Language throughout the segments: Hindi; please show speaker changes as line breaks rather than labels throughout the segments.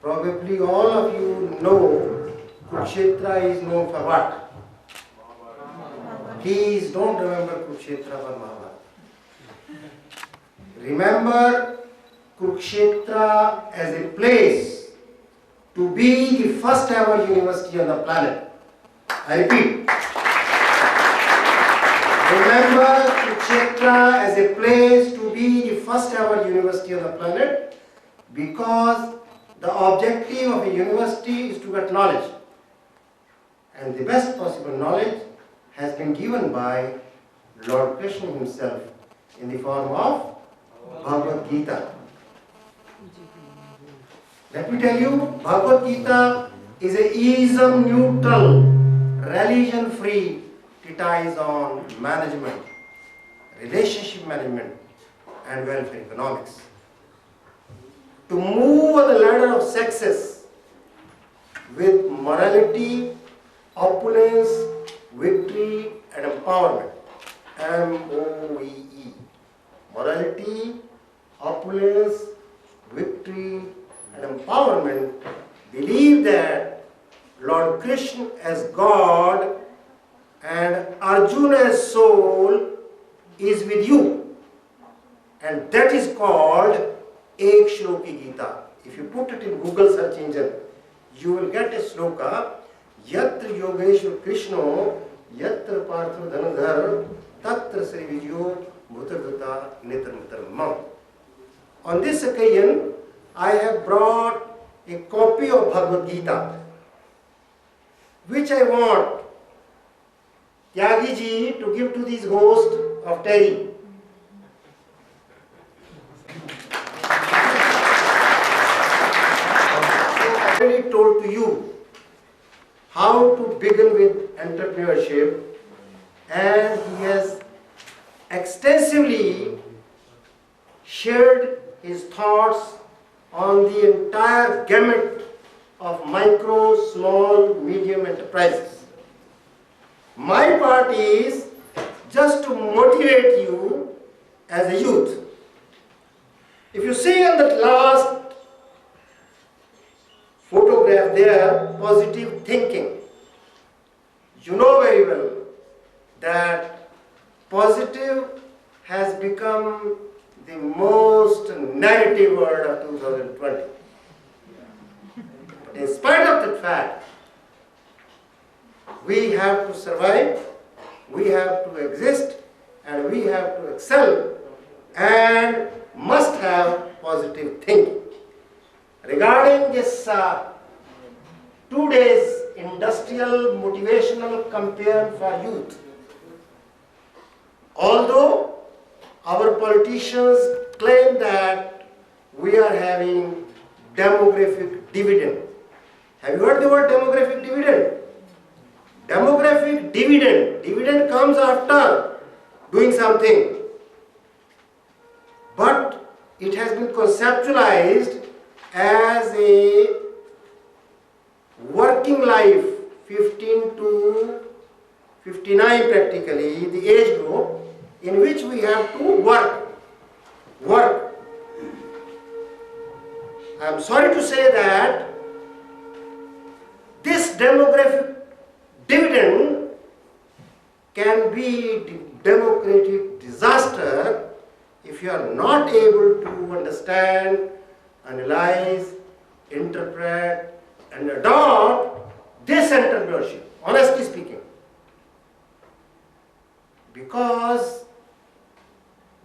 Probably all of you know Kurukshetra is known for what? Please don't remember Kurukshetra for Mahabharata. Remember Kurukshetra as a place to be the first ever university on the planet. I repeat. Remember Kurukshetra as a place to be the first ever university on the planet, because the objective of a university is to get knowledge, and the best possible knowledge has been given by Lord Krishna himself in the form of Bhagavad Gita. Let me tell you, Bhagavad Gita is a ism neutral, religion free treatise on management, relationship management and welfare economics. To move on the ladder of success with morality, opulence, victory and empowerment. MOVE. Morality, opulence, victory and empowerment. Believe that Lord Krishna as God and Arjuna as soul is with you, and that is called Ek Shloki Gita. If you put it in Google search engine, you will get a sloka, Yatra Yogeshwar Krishna, Yatra Partha Dhanadhar, Tatra Sri Vijyo Bhutardhata Netar Mam. On this occasion, I have brought a copy of Bhagavad Gita, which I want Tyagi ji to give to this host of Terry. I already told to you how to begin with entrepreneurship, and he has extensively shared his thoughts on the entire gamut of micro, small, medium enterprises. My part is just to motivate you as a youth. If you see on the last photograph there, positive thinking, you know very well that positive has become the most negative word of 2020. But in spite of that fact, we have to survive, we have to exist, and we have to excel, and must have positive thinking. Regarding this 2 days industrial motivational campaign for youth, although our politicians claim that we are having demographic dividend. Have you heard the word demographic dividend? Demographic dividend. Dividend comes after doing something. But it has been conceptualized as a working life, 15 to 59 practically, the age group, in which we have to work. I am sorry to say that this demographic dividend can be democratic disaster if you are not able to understand, analyze, interpret and adopt this entrepreneurship, honestly speaking. Because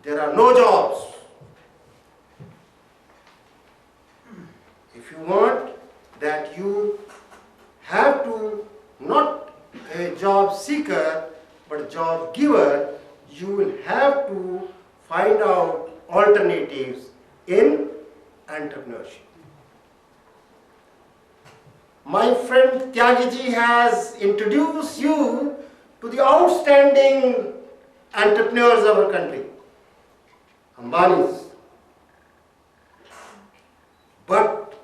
there are no jobs. If you want that, you have to not a job seeker but a job giver, you will have to find out alternatives in entrepreneurship. My friend Tyagi ji has introduced you to the outstanding entrepreneurs of our country, Ambanis. But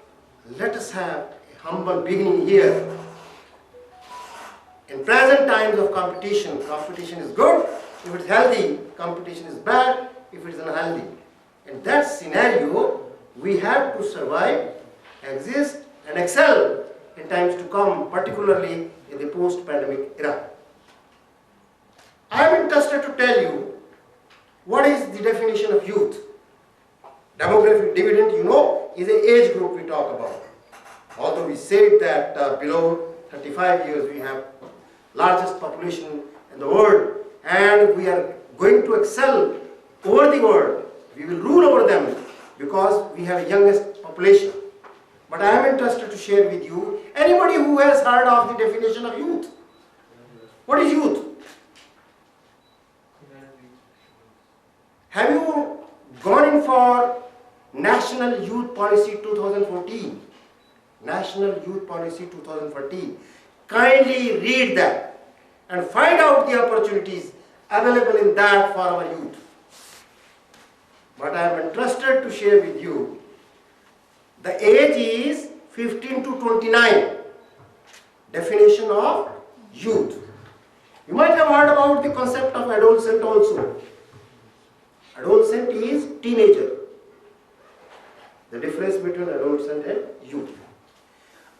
let us have a humble beginning here. In present times of competition is good if it's healthy, competition is bad if it's unhealthy. In that scenario, we have to survive, exist, and excel in times to come, particularly in the post-pandemic era. I am interested to tell you what is the definition of youth. Demographic dividend, you know, is an age group we talk about. Although we said that below 35 years we have largest population in the world, and we are going to excel over the world. We will rule over them because we have the youngest population. But I am interested to share with you, anybody who has heard of the definition of youth. What is youth? Have you gone in for National Youth Policy 2014? National Youth Policy 2014. Kindly read that and find out the opportunities available in that for our youth. But I am interested to share with you, the age is 15 to 29. Definition of youth. You might have heard about the concept of adolescent also. Adolescent is teenager. The difference between adolescent and youth.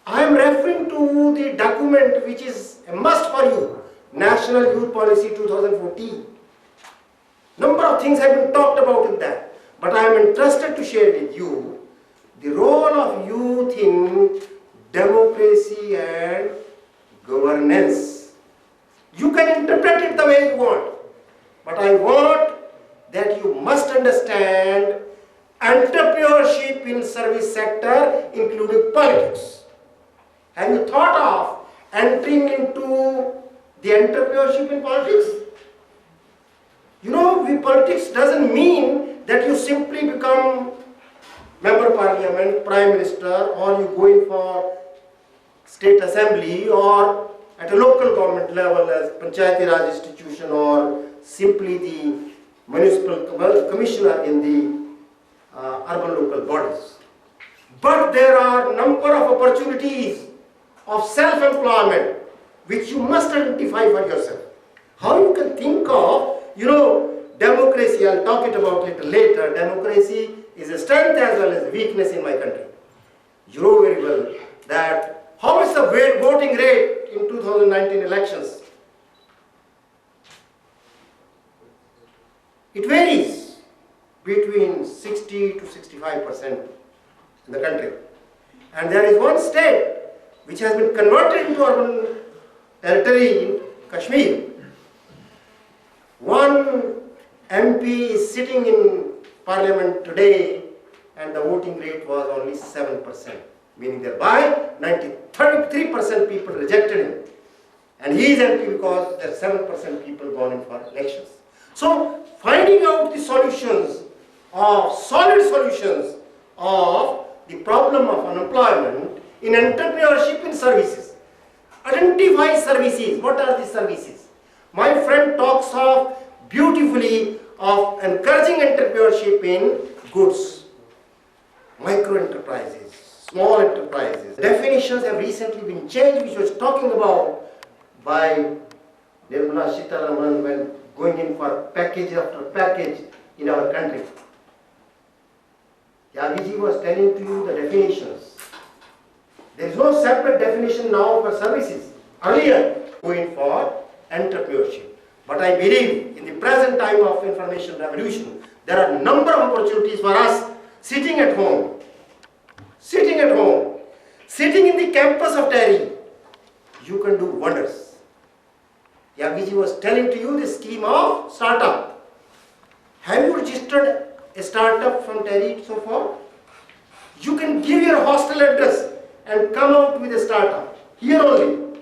I am referring to the document which is a must for you, National Youth Policy 2014. Number of things have been talked about in that, but I am interested to share with you the role of youth in democracy and governance. You can interpret it the way you want, but I want that you must understand entrepreneurship in service sector, including politics. Have you thought of entering into the entrepreneurship in politics? You know, politics doesn't mean that you simply become member of parliament, prime minister, or you go in for state assembly, or at a local government level as Panchayati Raj institution, or simply the municipal commissioner in the urban local bodies. But there are a number of opportunities of self-employment which you must identify for yourself. How you can think of, democracy, I'll talk about it later. Democracy is a strength as well as a weakness in my country. You know very well that how is the voting rate in 2019 elections? It varies between 60 to 65% in the country. And there is one state which has been converted into urban territory in Kashmir. One MP is sitting in parliament today and the voting rate was only 7%, meaning thereby 33% people rejected him. And he is MP because there are 7% people gone in for elections. So finding out the solutions, solid solutions of the problem of unemployment in entrepreneurship in services. Identify services. What are the services? My friend talks of beautifully of encouraging entrepreneurship in goods, micro enterprises, small enterprises. Definitions have recently been changed, which was talking about by Nirmala Sitharaman when going in for package after package in our country. Yagiji was telling to you the definitions. There is no separate definition now for services. Earlier, going for entrepreneurship. But I believe in the present time of information revolution, there are a number of opportunities for us sitting at home, sitting in the campus of TERI. You can do wonders. Yagiji was telling to you the scheme of startup. Have you registered a startup from TERI so far? You can give your hostel address and come out with a startup. Here only.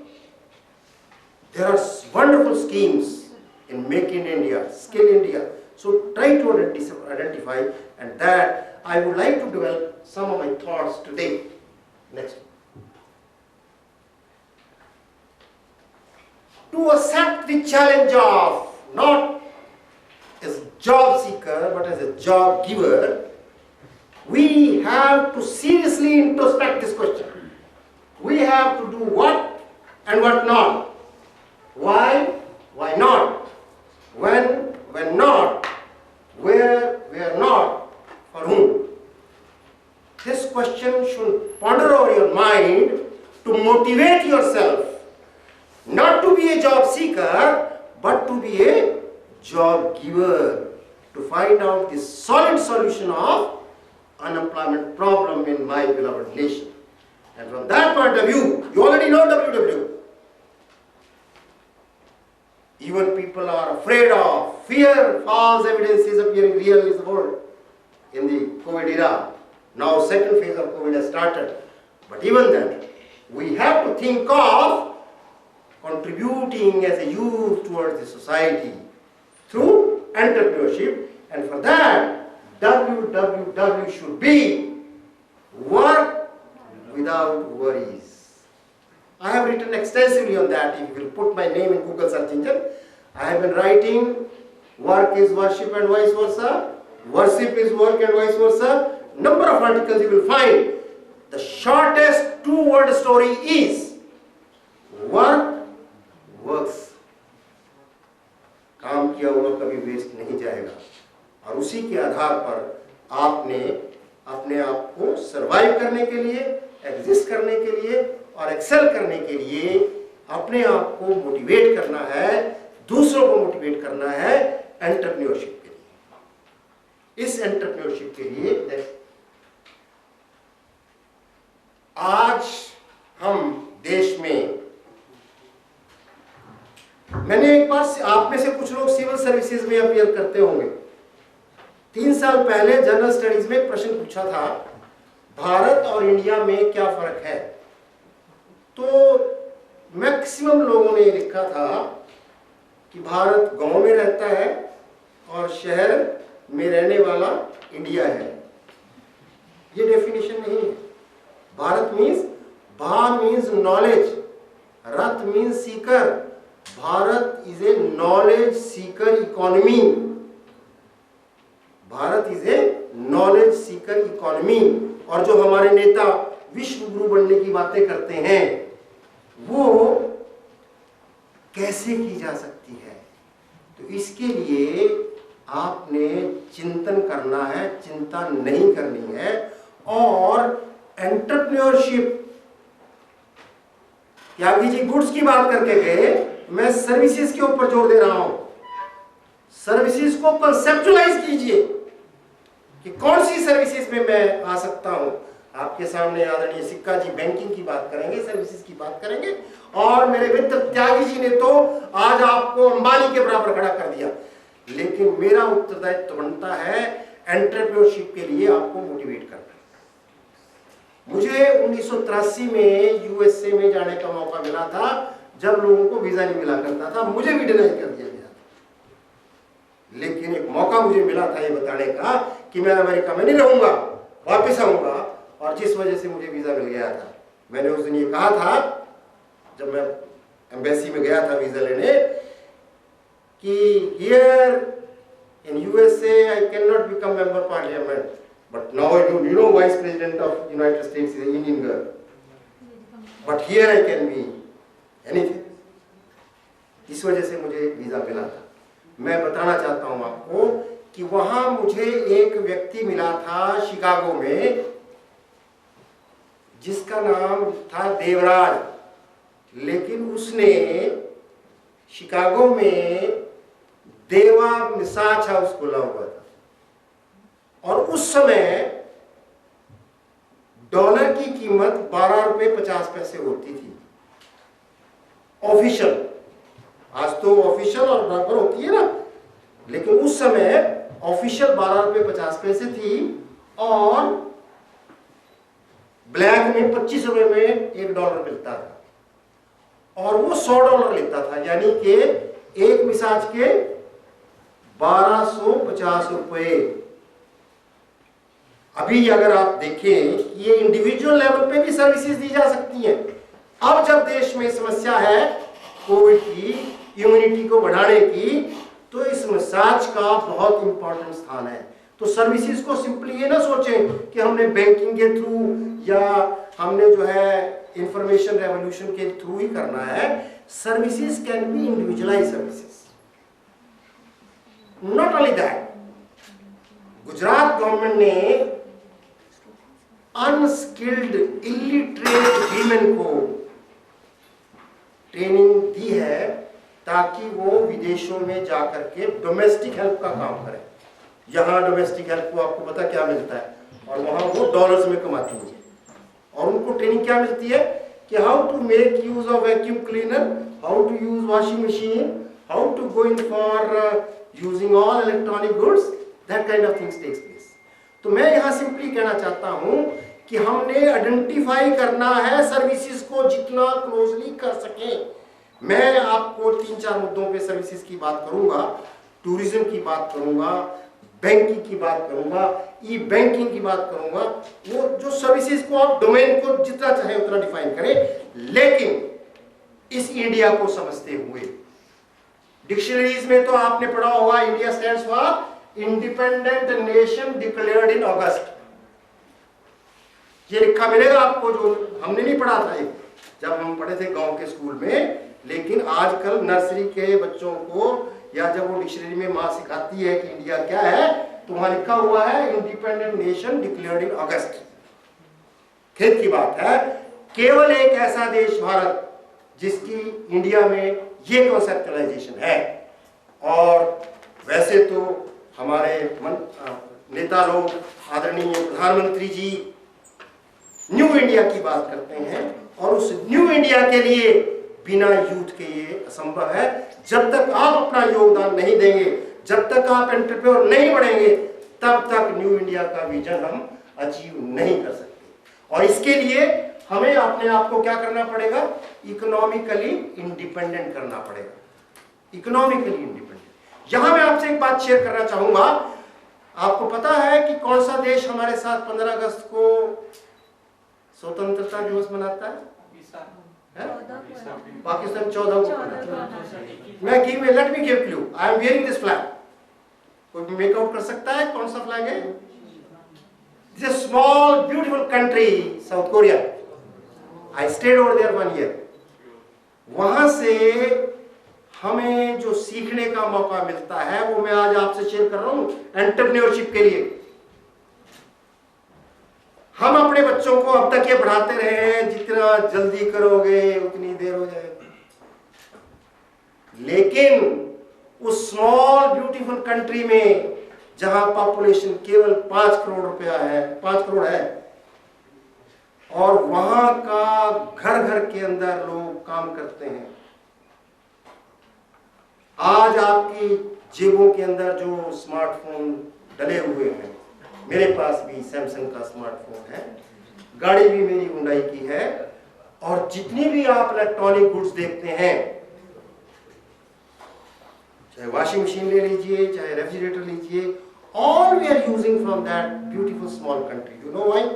There are wonderful schemes in Make in India, Skill India. So try to identify, and that I would like to develop some of my thoughts today. Next. To accept the challenge of not as a job seeker but as a job giver, we have to seriously introspect this question. We have to do what and what not. Why not? When not, where not, for whom. question should ponder over your mind to motivate yourself not to be a job seeker but to be a job giver, to find out the solid solution of unemployment problem in my beloved nation. And from that point of view, you already know WW. Even people are afraid of, fear, false evidence is appearing real in the world in the COVID era. Now second phase of COVID has started. But even then, we have to think of contributing as a youth towards the society through entrepreneurship, and for that, WWW should be work without worries. I have written extensively on that. If you will put my name in Google search engine, I have been writing work is worship and vice versa, worship is work and vice versa. Number of articles you will find. The shortest two-word story is work works. काम किया हुआ कभी वेस्ट नहीं जाएगा, और उसी के आधार पर आपने अपने आप को सरवाइव करने के लिए, एग्जिस्ट करने के लिए और एक्सेल करने के लिए अपने आप को मोटिवेट करना है, दूसरों को मोटिवेट करना है एंटरप्रेन्योरशिप के लिए। इस एंटरप्रेन्योरशिप के लिए आज हम देश में, मैंने एक बार, आप में से कुछ लोग सिविल सर्विसेज में अपीयर करते होंगे, 3 साल पहले जनरल स्टडीज में एक प्रश्न पूछा था, भारत और इंडिया में क्या फर्क है। तो मैक्सिमम लोगों ने लिखा था कि भारत गांव में रहता है और शहर में रहने वाला इंडिया है। ये डेफिनेशन नहीं है। भारत मीन्स, भा means knowledge, Rath means Sikar. Bharat is a knowledge Sikar economy. Bharat is a knowledge Sikar economy. और जो हमारे नेता विश्व गुरु बनने की बातें करते हैं, वो कैसे की जा सकती है? तो इसके लिए आपने चिंतन करना है, चिंता नहीं करनी है। और एंटरप्रेन्योरशिप, त्यागी जी गुड्स की बात करके गए, मैं सर्विसेज के ऊपर जोर दे रहा हूं। सर्विसेज को कंसेप्चुअलाइज कीजिए कि कौन सी सर्विसेज में मैं आ सकता हूं। आपके सामने आदरणीय सिक्का जी बैंकिंग की बात करेंगे, सर्विसेज की बात करेंगे, और मेरे मित्र त्यागी जी ने तो आज आपको अंबानी के बराबर खड़ा कर दिया। लेकिन मेरा उत्तरदायित्व बनता है एंटरप्रेन्योरशिप के लिए आपको मोटिवेट करना। मुझे 1983 में यूएसए में जाने का मौका मिला था, जब लोगों को वीजा नहीं मिला करता था। मुझे भी डिनाई कर दिया गया था, लेकिन एक मौका मुझे मिला था ये बताने का कि मैं अमेरिका में नहीं रहूंगा, वापस आऊंगा। और जिस वजह से मुझे वीजा मिल गया था, मैंने उस दिन ये कहा था जब मैं एम्बेसी में गया था वीजा लेने, कि here in USA I can not become member parliament, but now you know vice president of United States is an Indian girl, but here I can be anything. इस वजह से मुझे वीजा मिला था। मैं बताना चाहता हूं आपको कि वहां मुझे एक व्यक्ति मिला था शिकागो में, जिसका नाम था देवराज, लेकिन उसने शिकागो में देवा मिसाच हाउस खोला हुआ था। और उस समय डॉलर की कीमत 12 रुपए 50 पैसे होती थी ऑफिशियल। आज तो ऑफिशियल और बराबर होती है ना, लेकिन उस समय ऑफिशियल 12 रुपए 50 पैसे थी, और ब्लैक में 25 रुपए में $1 मिलता था। और वो $100 लेता था, यानी कि एक मिसाज के 1250 रुपए। अभी अगर आप देखें, ये इंडिविजुअल लेवल पे भी सर्विसेज दी जा सकती हैं। अब जब देश में समस्या है कोविड की, इम्यूनिटी को बढ़ाने की, तो इस मसाज का बहुत इंपॉर्टेंट स्थान है। तो सर्विसेज को सिंपली ये ना सोचें कि हमने बैंकिंग के थ्रू या हमने जो है इंफॉर्मेशन रेवोल्यूशन के थ्रू ही करना है। Services can be individualised services. Not only that, Gujarat government ने अनस्किल्ड इलिटरेट वीमेन को ट्रेनिंग दी है ताकि वो विदेशों में जाकर के डोमेस्टिक हेल्प का काम करें। यहाँ डोमेस्टिक हेल्प को आपको पता क्या मिलता है, और वहाँ वो डॉलर्स में कमाती है। और उनको ट्रेनिंग क्या मिलती है कि how to make use of vacuum cleaner, how to use washing machine, how to go in for using all electronic goods, that kind of things takes place. तो मैं यहाँ सिंपली कहना चाहता हूँ कि हमने आइडेंटिफाई करना है सर्विसेज को जितना क्लोजली कर सके। मैं आपको 3-4 मुद्दों पे सर्विसेज की बात करूंगा, टूरिज्म की बात करूंगा, बैंकिंग की बात करूंगा, ई बैंकिंग की बात करूंगा। वो जो सर्विसेज को आप डोमेन को जितना चाहे उतना डिफाइन करें, लेकिन इस इंडिया को समझते हुए डिक्शनरीज में तो आपने पढ़ा होगा India stands for independent nation declared in August. ये लिखा मिलेगा आपको, जो हमने नहीं पढ़ा था जब हम पढ़े थे गांव के स्कूल में, लेकिन आजकल नर्सरी के बच्चों को या जब वो डिक्शनरी में मां सिखाती है कि इंडिया क्या है, तो वहां लिखा हुआ है इंडिपेंडेंट नेशन डिक्लेयर्ड इन अगस्त। खेद की बात है, केवल एक ऐसा देश भारत जिसकी इंडिया में ये कॉन्सेप्चुअलाइजेशन है। और वैसे तो हमारे नेता लोग, आदरणीय प्रधानमंत्री जी न्यू इंडिया की बात करते हैं, और उस न्यू इंडिया के लिए बिना यूथ के ये असंभव है। जब तक आप अपना योगदान नहीं देंगे, जब तक आप एंटरप्रेन्योर नहीं बढ़ेंगे, तब तक न्यू इंडिया का विजन हम अचीव नहीं कर सकते। और इसके लिए हमें अपने आप को क्या करना पड़ेगा, इकोनॉमिकली इंडिपेंडेंट करना पड़ेगा। Economically independent. यहां मैं आपसे एक बात शेयर करना चाहूंगा। आपको पता है कि कौन सा देश हमारे साथ 15 अगस्त को स्वतंत्रता दिवस मनाता है? पाकिस्तान 14 को। मैं let me give clue, I am wearing this flag. कोई मेक आउट कर सकता है कौन सा फ्लैग है? This is small beautiful country South Korea. I stayed over there 1 year. वहां से हमें जो सीखने का मौका मिलता है वो मैं आज आपसे शेयर कर रहा हूं एंटरप्रेन्योरशिप के लिए। हम अपने बच्चों को अब तक ये पढ़ाते रहे हैं जितना जल्दी करोगे उतनी देर हो जाएगी, लेकिन उस स्मॉल ब्यूटीफुल कंट्री में जहां पॉपुलेशन केवल 5 करोड़ रुपया है, 5 करोड़ है, और वहां का घर घर के अंदर लोग काम करते हैं। आज आपकी जेबों के अंदर जो स्मार्टफोन डले हुए हैं, मेरे पास भी सैमसंग का स्मार्टफोन है, गाड़ी भी मेरी हुंडई की है, और जितनी भी आप इलेक्ट्रॉनिक गुड्स देखते हैं, चाहे वॉशिंग मशीन ले लीजिए, चाहे रेफ्रिजरेटर लीजिए, all we are using from that beautiful small country. You know why?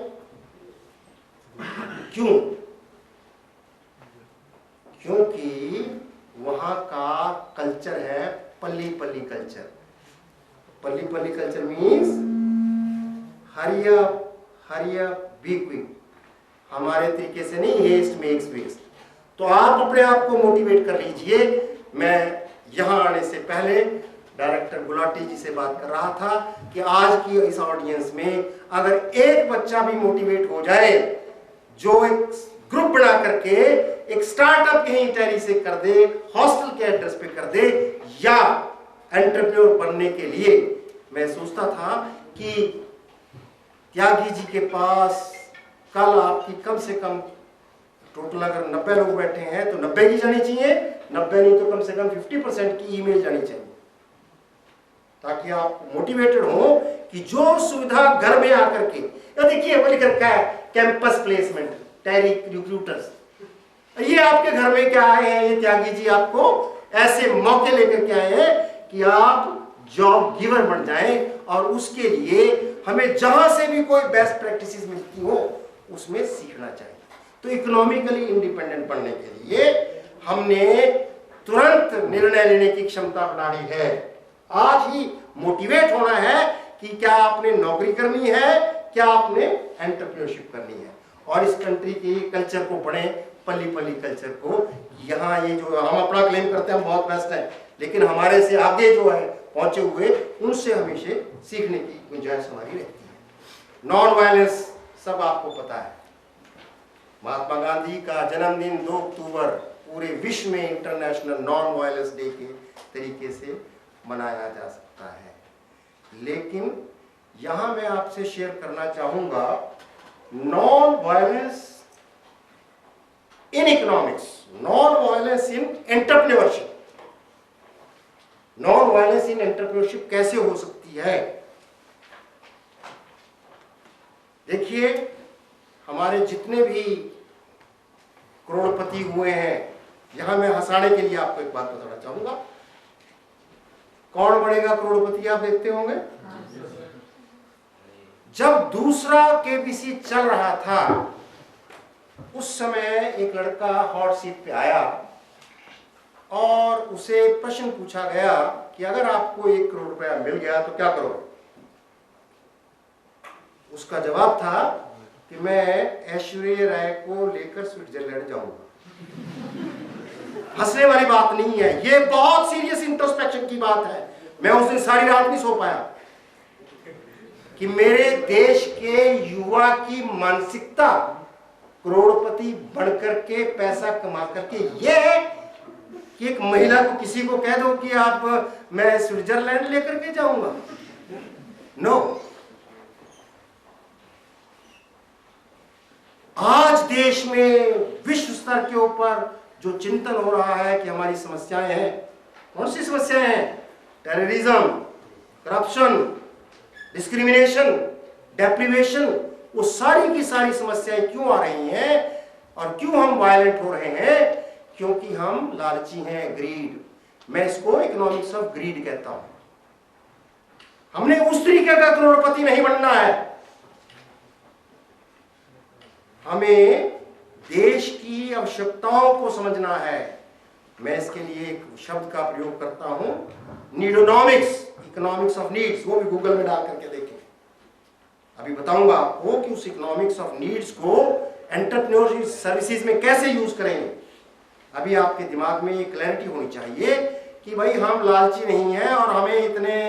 क्यों? क्योंकि वहां का कल्चर है पल्ली पल्ली कल्चर। पल्ली पल्ली culture means hurry up be quick. हमारे तरीके से नहीं, हेस्ट मेक्स वेस्ट। तो आप अपने आप को मोटिवेट कर लीजिए। मैं यहां आने से पहले डायरेक्टर गुलाटी जी से बात कर रहा था कि आज की इस ऑडियंस में अगर एक बच्चा भी मोटिवेट हो जाए, जो एक ग्रुप बना करके एक स्टार्टअप कहीं टैली से कर दे, हॉस्टल के एड्रेस पे कर दे, या एंटरप्रेन्योर बनने के लिए, मैं सोचता था कि त्यागी जी के पास कल आपकी कम से कम टोटल अगर 90 लोग बैठे हैं तो 90 की जानी चाहिए, 90 नहीं तो कम से कम 50% की ईमेल जानी चाहिए, ताकि आप मोटिवेटेड हो कि जो सुविधा घर में आकर के, या देखिए वो लिख रखा है कैंपस प्लेसमेंट, टैली रिक्रूटर्स, ये आपके घर में क्या आए हैं, ये त्यागी जी आपको ऐसे मौके लेकर के आए हैं कि आप जॉब गिवर बन जाएं, और उसके लिए हमें जहां से भी कोई बेस्ट प्रैक्टिसेस मिलती हो उसमें सीखना चाहिए। तो इकोनॉमिकली इंडिपेंडेंट बनने के लिए हमने तुरंत निर्णय लेने की क्षमता बनानी है। आज ही मोटिवेट होना है कि क्या आपने नौकरी करनी है, क्या आपने एंटरप्रेन्योरशिप करनी है, और इस कंट्री के कल्चर को पढ़ें, पल्ली पल्ली कल्चर को। यहाँ ये जो हम अपना क्लेम करते हैं हम बहुत बेस्ट है, लेकिन हमारे से आगे जो है पहुंचे हुए, उनसे हमेशा सीखने की गुंजाइश हमारी रहती है। नॉन वायलेंस सब आपको पता है। महात्मा गांधी का जन्मदिन 2 अक्टूबर पूरे विश्व में इंटरनेशनल नॉन वायलेंस डे के तरीके से मनाया जा सकता है। लेकिन यहां मैं आपसे शेयर करना चाहूंगा non violence in economics, non violence in entrepreneurship. Non violence in entrepreneurship कैसे हो सकती है? देखिए, हमारे जितने भी करोड़पति हुए हैं, यहां मैं हंसाने के लिए आपको एक बात बताना चाहूंगा। कौन बनेगा करोड़पति आप देखते होंगे? जब दूसरा केबीसी चल रहा था, उस समय एक लड़का हॉट सीट पे आया और उसे प्रश्न पूछा गया कि अगर आपको 1 करोड़ रुपया मिल गया तो क्या करोगे? उसका जवाब था कि मैं ऐश्वर्या राय को लेकर स्विट्जरलैंड जाऊंगा। हंसने वाली बात नहीं है, ये बहुत सीरियस इंट्रोस्पेक्शन की बात है। मैं उस दिन सारी रात नहीं सो पाया कि मेरे देश के युवा की मानसिकता करोड़पति बनकर के पैसा कमा करके ये है कि एक महिला को किसी को कह दो कि आप मैं स्विट्जरलैंड लेकर के जाऊंगा। नो। आज देश में विश्व स्तर के ऊपर जो चिंतन हो रहा है कि हमारी समस्याएं हैं, कौन सी समस्याएं हैं? टेररिज्म, करप्शन, डिस्क्रिमिनेशन, डेप्रिवेशन, वो सारी की सारी समस्याएं क्यों आ रही हैं और क्यों हम वायलेंट हो रहे हैं? क्योंकि हम लालची हैं, ग्रीड। मैं इसको इकोनॉमिक्स ऑफ ग्रीड कहता हूं। हमने उस तरीके का करोड़पति नहीं बनना है। हमें देश की आवश्यकताओं को समझना है। मैं इसके लिए एक शब्द का प्रयोग करता हूं, नीडोनॉमिक्स, इकोनॉमिक्स ऑफ नीड्स। वो भी गूगल में डाल करके देखें। अभी बताऊंगा आपको कि उस इकोनॉमिक्स ऑफ नीड्स को एंटरप्रेन्योरशिप सर्विसेज में कैसे यूज करेंगे। अभी आपके दिमाग में ये क्लैरिटी होनी चाहिए कि भाई हम लालची नहीं है और हमें इतने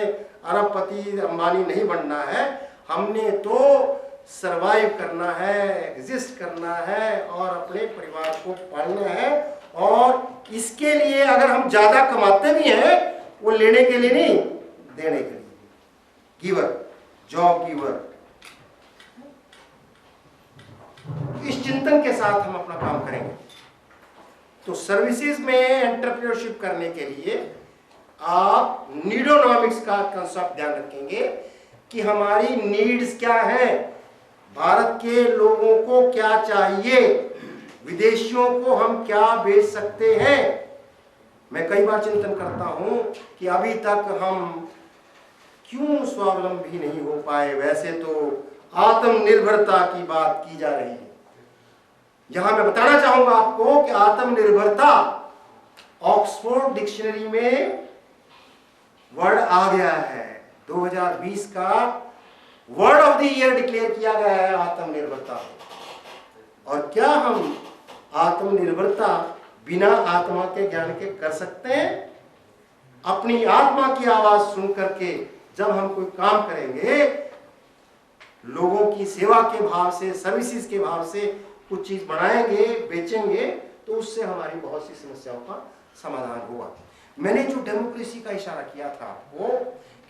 अरबपति अंबानी नहीं बनना है। हमने तो सरवाइव करना है, एग्जिस्ट करना है और अपने परिवार को पालना है। और इसके लिए अगर हम ज्यादा कमाते भी हैं, वो लेने के लिए नहीं, देने के लिए। Giver, job giver. इस चिंतन के साथ हम अपना काम करेंगे। तो सर्विसेज में एंटरप्रेन्योरशिप करने के लिए आप नीडोनॉमिक्स का कंसेप्ट ध्यान रखेंगे कि हमारी नीड्स क्या है, भारत के लोगों को क्या चाहिए, विदेशियों को हम क्या बेच सकते हैं। मैं कई बार चिंतन करता हूं कि अभी तक हम क्यों स्वावलंबी नहीं हो पाए। वैसे तो आत्मनिर्भरता की बात की जा रही है। यहां मैं बताना चाहूंगा आपको कि आत्मनिर्भरता ऑक्सफोर्ड डिक्शनरी में वर्ड आ गया है। 2020 का word of the year declare किया गया है आत्मनिर्भरता। और क्या हम आत्मनिर्भरता बिना आत्मा के ज्ञान के कर सकते हैं? अपनी आत्मा की आवाज सुन करके जब हम कोई काम करेंगे, लोगों की सेवा के भाव से, सर्विसेज के भाव से कुछ चीज बनाएंगे, बेचेंगे, तो उससे हमारी बहुत सी समस्याओं का समाधान होगा। मैंने जो डेमोक्रेसी का इशारा किया था आपको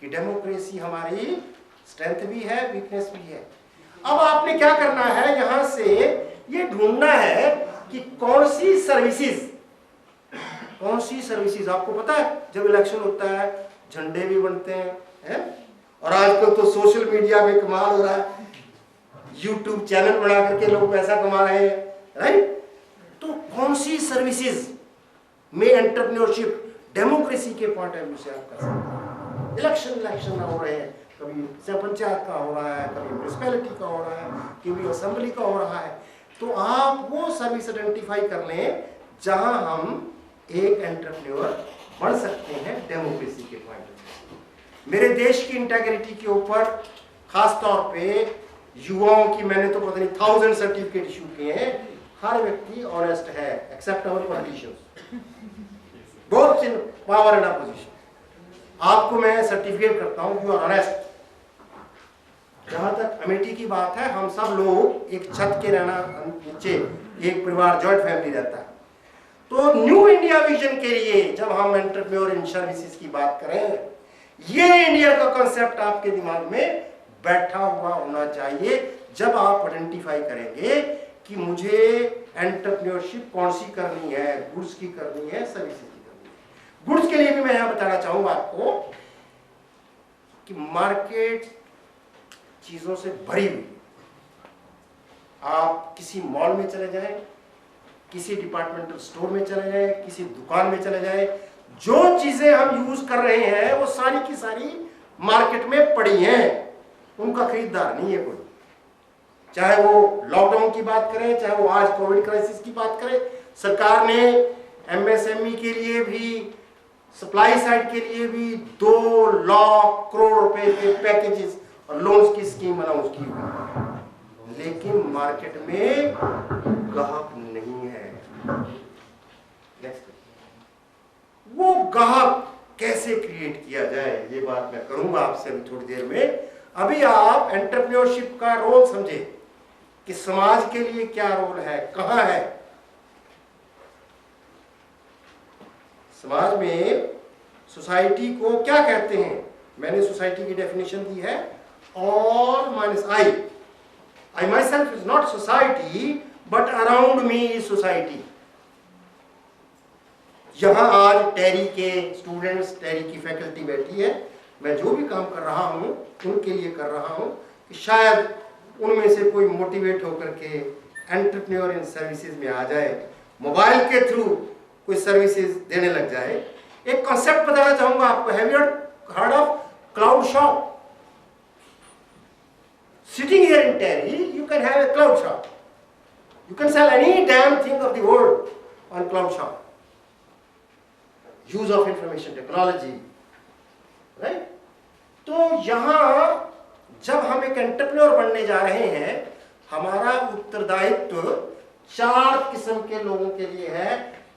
कि डेमोक्रेसी हमारी स्ट्रेंथ भी है, वीकनेस भी है। अब आपने क्या करना है, यहां से ये ढूंढना है कि कौन सी सर्विसेज आपको पता है। जब इलेक्शन होता है झंडे भी बनते हैं, और आजकल तो सोशल मीडिया में कमाल हो रहा है, यूट्यूब चैनल बना करके लोग पैसा कमा रहे हैं, राइट। तो कौन सी सर्विसेज में एंटरप्रेन्योरशिप डेमोक्रेसी के पॉइंट ऑफ व्यू से आप कर सकते हैं। इलेक्शन हो रहे हैं, कभी पंचायत का हो रहा है, कभी म्यूनिसिपैलिटी का हो रहा है, कभी असेंबली का हो रहा है। तो आप वो सर्विस आइडेंटिफाई कर लें जहां हम एक एंटरप्रेन्योर बन सकते हैं डेमोक्रेसी के पॉइंट ऑफ व्यू। मेरे देश की इंटेग्रिटी के ऊपर खास तौर पे युवाओं की मैंने तो पता नहीं 1000 सर्टिफिकेट इशू किए हैं। हर व्यक्ति ऑनेस्ट है except our politicians, both in power and opposition. आपको मैं सर्टिफिकेट करता हूं, यू आर ऑनेस्ट। जहां तक अमेठी की बात है, हम सब लोग एक छत के रहना, नीचे एक परिवार, जॉइंट फैमिली रहता है। तो न्यू इंडिया विजन के लिए जब हम एंटरप्रेन्योर इन सर्विसेज की बात करें, ये इंडिया का कंसेप्ट आपके दिमाग में बैठा हुआ होना चाहिए जब आप आइडेंटिफाई करेंगे कि मुझे एंटरप्रेन्योरशिप कौन सी करनी है, गुड्स की करनी है, सर्विसेज की करनी है। गुड्स के लिए भी मैं यहां बताना चाहूंगा आपको कि मार्केट चीजों से भरी हुई। आप किसी मॉल में चले जाएं, किसी डिपार्टमेंटल स्टोर में चले जाएं, किसी दुकान में चले जाएं, जो चीजें हम यूज कर रहे हैं वो सारी की सारी मार्केट में पड़ी हैं, उनका खरीदार नहीं है कोई। चाहे वो लॉकडाउन की बात करें, चाहे वो आज कोविड क्राइसिस की बात करें, सरकार ने एमएसएमई के लिए भी, सप्लाई साइड के लिए भी 2 लाख करोड़ रुपए के पैकेजेस और लोन्स की स्कीम अनाउंस की हुई, लेकिन मार्केट में ग्राहक नहीं है। वो ग्राहक कैसे क्रिएट किया जाए, ये बात मैं करूंगा आपसे अभी थोड़ी देर में। अभी आप एंटरप्रेन्योरशिप का रोल समझे कि समाज के लिए क्या रोल है, कहां है। समाज में सोसाइटी को क्या कहते हैं? मैंने सोसाइटी की डेफिनेशन दी है, all minus I. I myself is not society, but around me is society. यहां आज टैरी के स्टूडेंट्स, टैरी की फैकल्टी बैठी है, मैं जो भी काम कर रहा हूं उनके लिए कर रहा हूं कि शायद उनमें से कोई मोटिवेट होकर के एंटरप्रेन्योर इन सर्विसेज में आ जाए, मोबाइल के थ्रू कोई सर्विसेज देने लग जाए। एक कॉन्सेप्ट बताना चाहूंगा आपको। Have you heard of cloud shop? Sitting here in Terry, you can have a cloud shop. You can sell any damn thing of the world on cloud shop. Use of information technology, right? तो यहाँ जब हम एक एंटरप्रेन्योर बनने जा रहे हैं, हमारा उत्तरदायित्व 4 किस्म के लोगों के लिए है,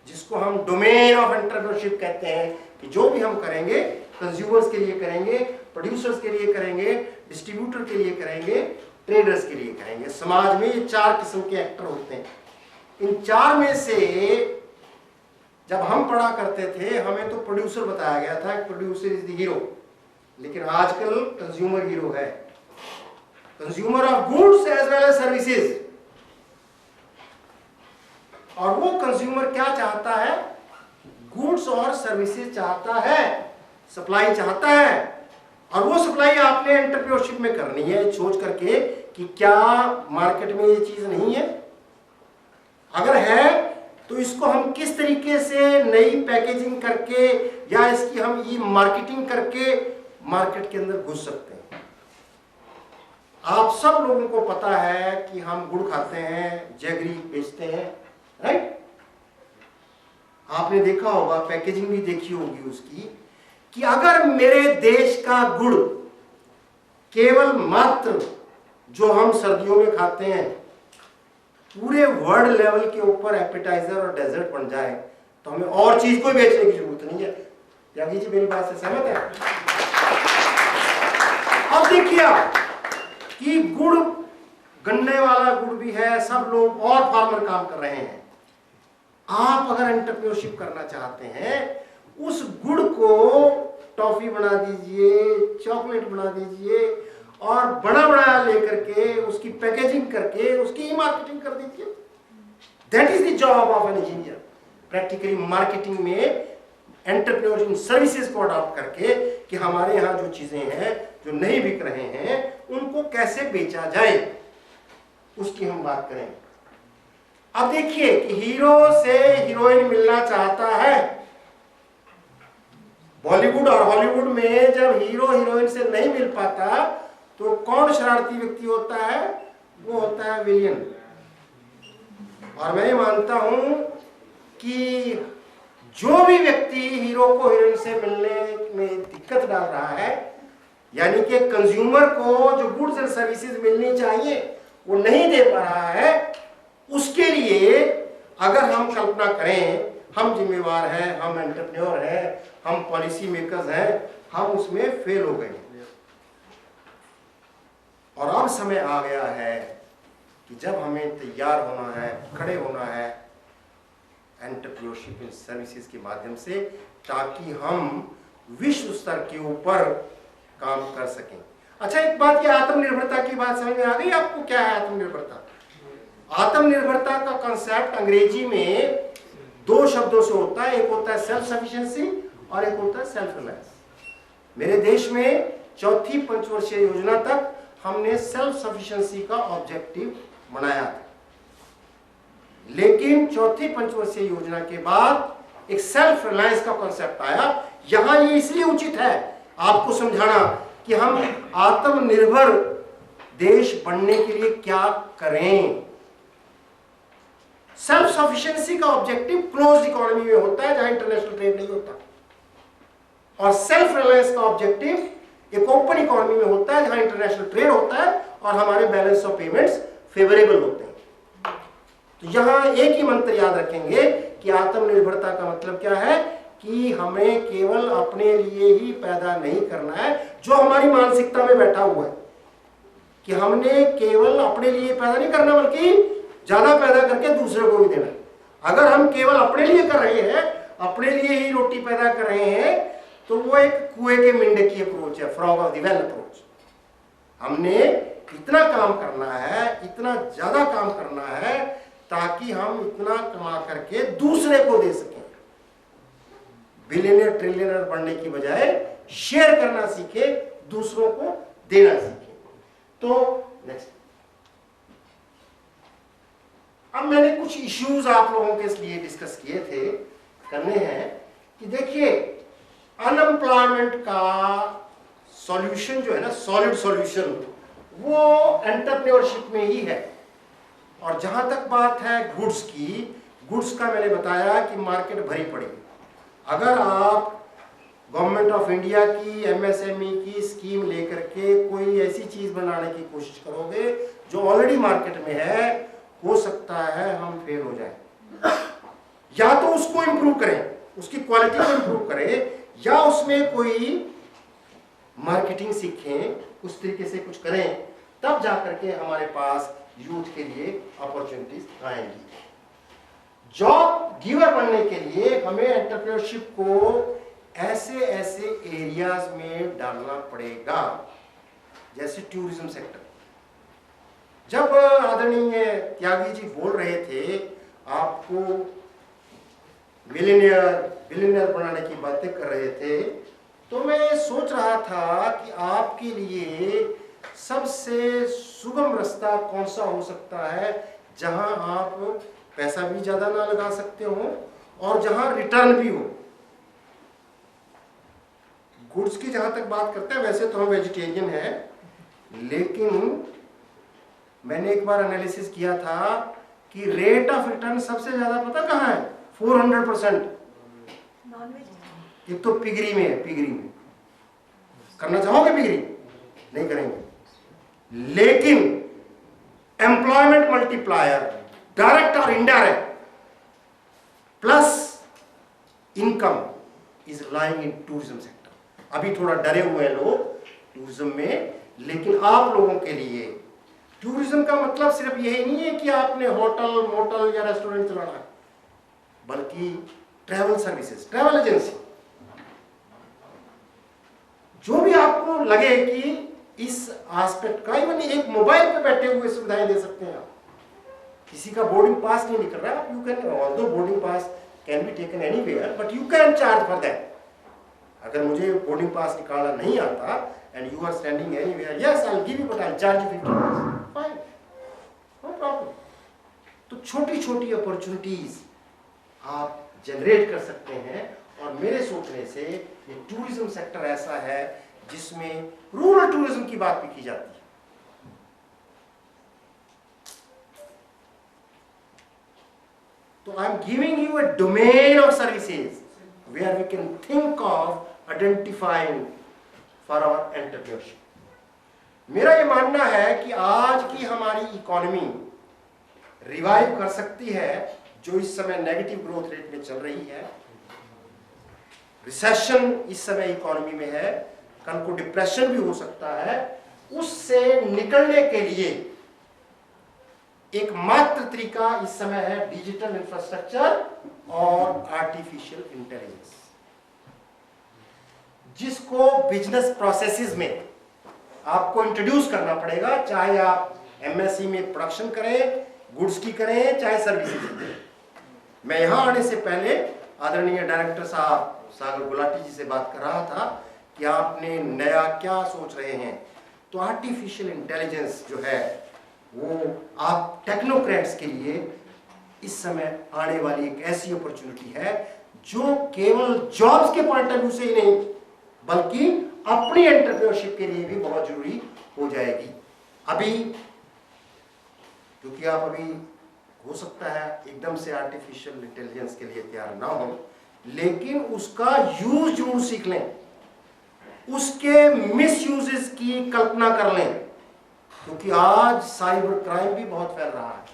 जिसको हम डोमेन ऑफ एंटरप्रेन्योरशिप कहते हैं। कि जो भी हम करेंगे, कंज्यूमर्स के लिए करेंगे, प्रोड्यूसर्स के लिए करेंगे, डिस्ट्रीब्यूटर के लिए करेंगे, ट्रेडर्स के लिए करेंगे। समाज में ये 4 किस्म के एक्टर होते हैं। इन 4 में से जब हम पढ़ा करते थे, हमें तो प्रोड्यूसर बताया गया था, प्रोड्यूसर इज द हीरो, लेकिन आजकल कंज्यूमर हीरो है। Consumer of goods as well as services. और वो कंज्यूमर क्या चाहता है? गुड्स और सर्विसेज चाहता है, सप्लाई चाहता है। और वो सप्लाई आपने एंटरप्रेन्योरशिप में करनी है, सोच करके कि क्या मार्केट में ये चीज नहीं है। अगर है तो इसको हम किस तरीके से नई पैकेजिंग करके या इसकी हम ई मार्केटिंग करके मार्केट के अंदर घुस सकते हैं। आप सब लोगों को पता है कि हम गुड़ खाते हैं, जैगरी बेचते हैं, राइट? आपने देखा होगा, पैकेजिंग भी देखी होगी उसकी, कि अगर मेरे देश का गुड़ केवल मात्र जो हम सर्दियों में खाते हैं पूरे वर्ल्ड लेवल के ऊपर एपेटाइजर और डेजर्ट बन जाए तो हमें और चीज कोई बेचने की जरूरत नहीं है। त्यागी जी मेरी बात से सहमत है? अब देखिए कि गुड़, गन्ने वाला गुड़ भी है, सब लोग और फार्मर काम कर रहे हैं। आप अगर एंटरप्रेन्योरशिप करना चाहते हैं, उस गुड़ को टॉफी बना दीजिए, चॉकलेट बना दीजिए और बड़ा बड़ा लेकर के उसकी पैकेजिंग करके उसकी मार्केटिंग कर दीजिए। That is the job of an engineer. Practically marketing में एंटरप्रेन्योर इन सर्विसेज को अडॉप्ट करके कि हमारे यहाँ जो चीजें हैं जो नहीं बिक रहे हैं उनको कैसे बेचा जाए, उसकी हम बात करें। अब देखिए कि हीरो से हीरोइन मिलना चाहता है। बॉलीवुड और हॉलीवुड में जब हीरो हीरोइन से नहीं मिल पाता तो कौन शरारती व्यक्ति होता है? वो होता है विलियन। और मैं मानता हूं कि जो भी व्यक्ति हीरो को हीरोइन से मिलने में दिक्कत डाल रहा है, यानी कि कंज्यूमर को जो गुड्स एंड सर्विसेज मिलनी चाहिए वो नहीं दे पा रहा है, उसके लिए अगर हम कल्पना करें, हम जिम्मेवार हैं, हम एंटरप्रेन्योर हैं, हम पॉलिसी मेकर्स हैं, हम उसमें फेल हो गए। और अब समय आ गया है कि जब हमें तैयार होना है, खड़े होना है एंटरप्रेन्योरशिप इन सर्विसेज के माध्यम से, ताकि हम विश्व स्तर के ऊपर काम कर सकें। अच्छा, एक बात, ये आत्मनिर्भरता की बात समझ में आ गई आपको? क्या है आत्मनिर्भरता? आत्मनिर्भरता का कंसेप्ट अंग्रेजी में दो शब्दों से होता है, एक होता है सेल्फ सफिशिएंसी और एक होता है सेल्फ रिलायंस। मेरे देश में चौथी पंचवर्षीय योजना तक हमने सेल्फ सफिशिएंसी का ऑब्जेक्टिव बनाया था, लेकिन चौथी पंचवर्षीय योजना के बाद एक सेल्फ रिलायंस का कॉन्सेप्ट आया। यहां ये इसलिए उचित है आपको समझाना कि हम आत्मनिर्भर देश बनने के लिए क्या करें। सेल्फ सफिशिएंसी का ऑब्जेक्टिव क्लोज्ड इकोनॉमी में होता है, जहां इंटरनेशनल ट्रेड नहीं होता, और सेल्फ रिलायंस का ऑब्जेक्टिव एक ओपन इकोनॉमी में होता है, जहां इंटरनेशनल ट्रेड होता है और हमारे बैलेंस ऑफ पेमेंट्स फेवरेबल होते हैं। तो यहां एक ही मंत्र याद रखेंगे कि आत्मनिर्भरता का मतलब क्या है कि हमें केवल अपने लिए ही पैदा नहीं करना है, जो हमारी मानसिकता में बैठा हुआ है कि हमने केवल अपने लिए पैदा नहीं करना, बल्कि ज्यादा पैदा करके दूसरे को भी देना। अगर हम केवल अपने लिए कर रहे हैं, अपने लिए ही रोटी पैदा कर रहे हैं, तो वो एक कुएं के मेंढक की अप्रोच है, frog of the well approach. हमने इतना काम करना है, इतना ज्यादा काम करना है, ताकि हम इतना कमा करके दूसरे को दे सकें। बिलियनियर ट्रिलियनर बनने की बजाय शेयर करना सीखे, दूसरों को देना सीखे। तो नेक्स्ट, अब मैंने कुछ इश्यूज आप लोगों के लिए डिस्कस किए थे, करने हैं कि देखिए अनएम्प्लॉयमेंट का सॉल्यूशन जो है ना, सॉलिड सॉल्यूशन, वो एंटरप्रेन्योरशिप में ही है। और जहां तक बात है गुड्स की, गुड्स का मैंने बताया कि मार्केट भरी पड़ी। अगर आप गवर्नमेंट ऑफ इंडिया की एमएसएमई की स्कीम लेकर के कोई ऐसी चीज बनाने की कोशिश करोगे जो ऑलरेडी मार्केट में है, हो सकता है हम फेल हो जाए। या तो उसको इंप्रूव करें, उसकी क्वालिटी को इंप्रूव करें, या उसमें कोई मार्केटिंग सीखें, उस तरीके से कुछ करें, तब जाकर के हमारे पास यूथ के लिए अपॉर्चुनिटीज आएंगी। जॉब गिवर बनने के लिए हमें एंटरप्रेन्योरशिप को ऐसे ऐसे एरियाज में डालना पड़ेगा, जैसे टूरिज्म सेक्टर। जब आदरणीय त्यागी जी बोल रहे थे आपको बिलियनियर बनाने की बातें कर रहे थे, तो मैं सोच रहा था कि आपके लिए सबसे सुगम रास्ता कौन सा हो सकता है, जहां आप पैसा भी ज्यादा ना लगा सकते हो और जहां रिटर्न भी हो। गुड्स की जहां तक बात करते हैं, वैसे तो हम वेजिटेरियन हैं, लेकिन मैंने एक बार एनालिसिस किया था कि रेट ऑफ रिटर्न सबसे ज्यादा पता कहां है? 400%। एक तो पिगरी में है, पिगरी में करना चाहोगे? पिगरी नहीं करेंगे, लेकिन एम्प्लॉयमेंट मल्टीप्लायर डायरेक्ट और indirect plus income is lying in tourism sector. अभी थोड़ा डरे हुए हैं लोग टूरिज्म में, लेकिन आप लोगों के लिए टूरिज्म का मतलब सिर्फ यही नहीं है कि आपने होटल मोटल या रेस्टोरेंट चलाना है, बल्कि ट्रैवल सर्विसेज, ट्रैवल एजेंसी, जो भी आपको लगे कि इस एस्पेक्ट का, इवन एक मोबाइल पे बैठे हुए सुविधाएं दे सकते हैं आप। किसी का बोर्डिंग पास नहीं निकल रहा, you can, although boarding pass can be taken anywhere, but you can charge for that. अगर मुझे बोर्डिंग पास निकालना नहीं आता and you are standing anywhere, yes I will give you, but I will charge you 50, fine, no problem. तो छोटी छोटी अपॉर्चुनिटीज आप जनरेट कर सकते हैं, और मेरे सोचने से ये टूरिज्म सेक्टर ऐसा है जिसमें रूरल टूरिज्म की बात भी की जाती है। तो I am giving you a domain of services where we can think of identifying for our entrepreneurship. मेरा ये मानना है कि आज की हमारी इकोनॉमी रिवाइव कर सकती है, जो इस समय नेगेटिव ग्रोथ रेट में चल रही है। रिसेशन इस समय इकोनॉमी में है, कल को डिप्रेशन भी हो सकता है, उससे निकलने के लिए एकमात्र तरीका इस समय है डिजिटल इंफ्रास्ट्रक्चर और आर्टिफिशियल इंटेलिजेंस, जिसको बिजनेस प्रोसेसेस में आपको इंट्रोड्यूस करना पड़ेगा, चाहे आप एमएससी में प्रोडक्शन करें, गुड्स की करें, चाहे सर्विसेज करें। मैं यहां आने से पहले आदरणीय डायरेक्टर साहब सागर गुलाटी जी से बात कर रहा था कि आपने नया क्या सोच रहे हैं। तो आर्टिफिशियल इंटेलिजेंस जो है वो आप टेक्नोक्रेट्स के लिए इस समय आने वाली एक ऐसी अपॉर्चुनिटी है जो केवल जॉब्स के पॉइंट ऑफ व्यू से ही नहीं बल्कि अपनी एंटरप्रेन्योरशिप के लिए भी बहुत जरूरी हो जाएगी। अभी क्योंकि आप अभी हो सकता है एकदम से आर्टिफिशियल इंटेलिजेंस के लिए तैयार ना हो, लेकिन उसका यूज जरूर सीख लें, उसके मिस यूजेस की कल्पना कर लें, क्योंकि आज साइबर क्राइम भी बहुत फैल रहा है।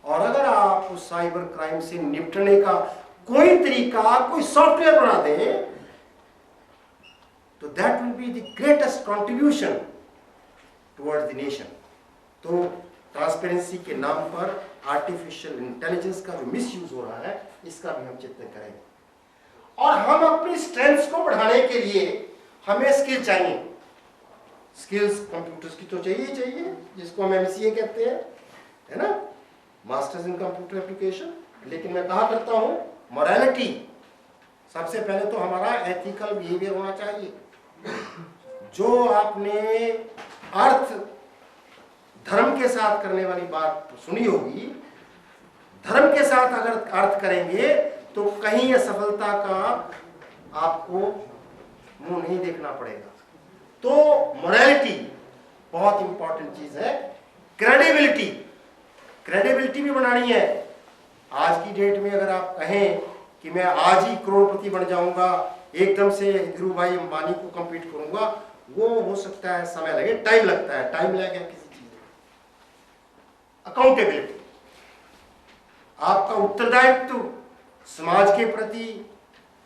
और अगर आप उस साइबर क्राइम से निपटने का कोई तरीका, कोई सॉफ्टवेयर बना दें, तो that will be the greatest contribution towards the nation. तो ट्रांसपेरेंसी के नाम पर आर्टिफिशियल इंटेलिजेंस का जो मिस यूज हो रहा है, इसका भी हम चिंतन करेंगे। और हम अपनी स्ट्रेंथ्स को बढ़ाने के लिए हमें स्किल चाहिए। स्किल्स कंप्यूटर्स की तो चाहिए, जिसको हम एमसीए कहते हैं, है ना, मास्टर्स इन कंप्यूटर एप्लीकेशन। लेकिन मैं कहा करता हूं मोरालिटी, सबसे पहले तो हमारा एथिकल बिहेवियर होना चाहिए। जो आपने अर्थ धर्म के साथ करने वाली बात सुनी होगी, धर्म के साथ अगर अर्थ करेंगे तो कहीं असफलता का आपको मुंह नहीं देखना पड़ेगा। तो मोरालिटी बहुत इंपॉर्टेंट चीज है। क्रेडिबिलिटी भी बनानी है। आज की डेट में अगर आप कहें कि मैं आज ही करोड़पति बन जाऊंगा, एकदम से धीरू भाई अंबानी को कंपीट करूंगा, वो हो सकता है समय लगे, टाइम लगता है, टाइम लगेगा किसी चीज में। अकाउंटेबिलिटी, आपका उत्तरदायित्व समाज के प्रति,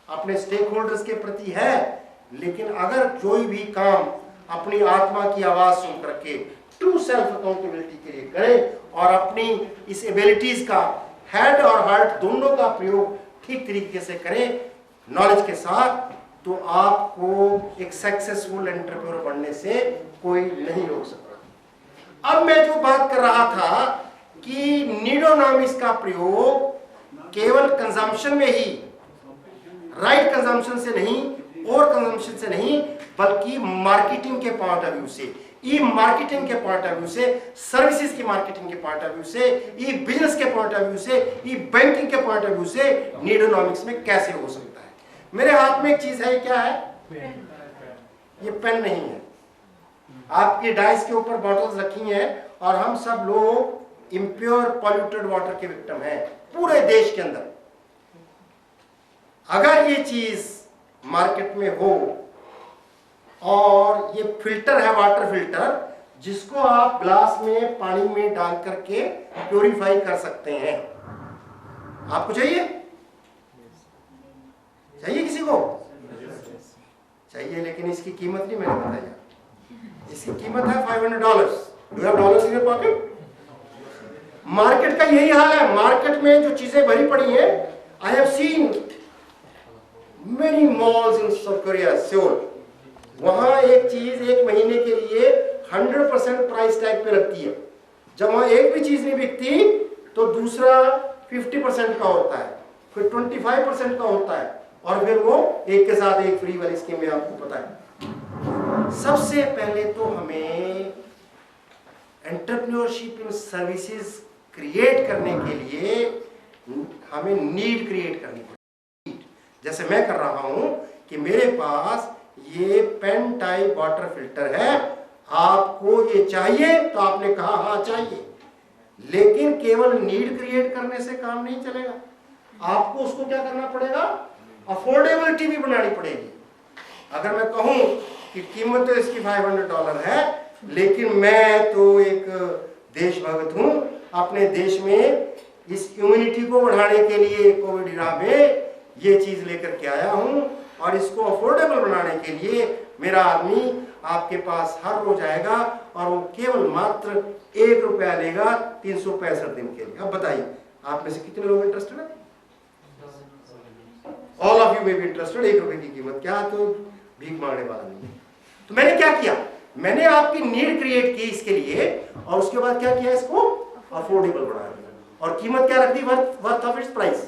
अपने स्टेक होल्डर्स के प्रति है, लेकिन अगर कोई भी काम अपनी आत्मा की आवाज सुन करके ट्रू सेल्फ अकाउंटेबिलिटी के लिए करें और अपनी इस एबिलिटीज का हेड और हार्ट दोनों का प्रयोग ठीक तरीके से करें नॉलेज के साथ, तो आपको एक सक्सेसफुल एंटरप्रेन्योर बनने से कोई नहीं रोक सकता। अब मैं जो बात कर रहा था कि नीडोनॉमिक्स का प्रयोग केवल कंजम्पशन में ही, राइट कंजम्पशन से नहीं, और कंजम्पशन से नहीं, बल्कि मार्केटिंग के पॉइंट ऑफ व्यू से, ई मार्केटिंग के पॉइंट ऑफ व्यू से, सर्विसेज की मार्केटिंग के पॉइंट ऑफ व्यू से, ई बिजनेस के पॉइंट ऑफ व्यू से, ई बैंकिंग के पॉइंट ऑफ व्यू से नीडोनॉमिक्स में कैसे हो सकता है। मेरे हाथ में एक चीज है, क्या है? ये पेन नहीं है। आपके डाइस के ऊपर बॉटल्स रखी हैं और हम सब लोग इम्प्योर पॉल्यूटेड वाटर के विक्टिम हैं पूरे देश के अंदर। अगर ये चीज मार्केट में हो, और ये फिल्टर है, वाटर फिल्टर, जिसको आप ग्लास में पानी में डाल करके प्योरीफाई कर सकते हैं। आपको चाहिए? चाहिए किसी को? चाहिए, लेकिन इसकी कीमत नहीं मैंने बताया। इसकी कीमत है $500। Do you have dollars in your pocket? Market का यही हाल है। मार्केट में जो चीजें भरी पड़ी हैं, I have seen many malls in south Korea, Seoul, वहां एक चीज एक महीने के लिए 100% प्राइस टैग पे लगती है। जब वहां एक भी चीज नहीं बिकती तो दूसरा 50% का होता है, फिर 25% का होता है, और फिर वो एक के साथ एक फ्री वाली स्कीम में, आपको पता है। सबसे पहले तो हमें एंटरप्रेन्योरशिप इन सर्विसेज क्रिएट करने के लिए हमें नीड क्रिएट करनी पड़ेगी। जैसे मैं कर रहा हूं कि मेरे पास ये पेन टाइप वाटर फिल्टर है, आपको ये चाहिए? तो आपने कहा हाँ चाहिए, लेकिन केवल नीड क्रिएट करने से काम नहीं चलेगा। आपको उसको क्या करना पड़ेगा? अफोर्डेबिलिटी भी बनानी पड़ेगी। अगर मैं कहूं कि कीमत तो इसकी $500 है, लेकिन मैं तो एक देशभक्त हूं, अपने देश में इस इम्यूनिटी को बढ़ाने के लिए कोविड इरा में ये चीज लेकर के आया हूं, और इसको अफोर्डेबल बनाने के लिए मेरा आदमी आपके पास हर रोज आएगा और वो केवल मात्र 1 रुपया लेगा 365 दिन के लिए। अब बताइए आप में से कितने लोग इंटरेस्टेड है? All of you may be interested. 1 रुपए की कीमत क्या, तो भीख मांगने वाला नहीं। तो मैंने क्या किया, मैंने आपकी नीड क्रिएट की इसके लिए, और उसके बाद क्या किया, इसको अफोर्डेबल बना दिया और कीमत क्या रख दी, वर्थ ऑफ इट्स प्राइस।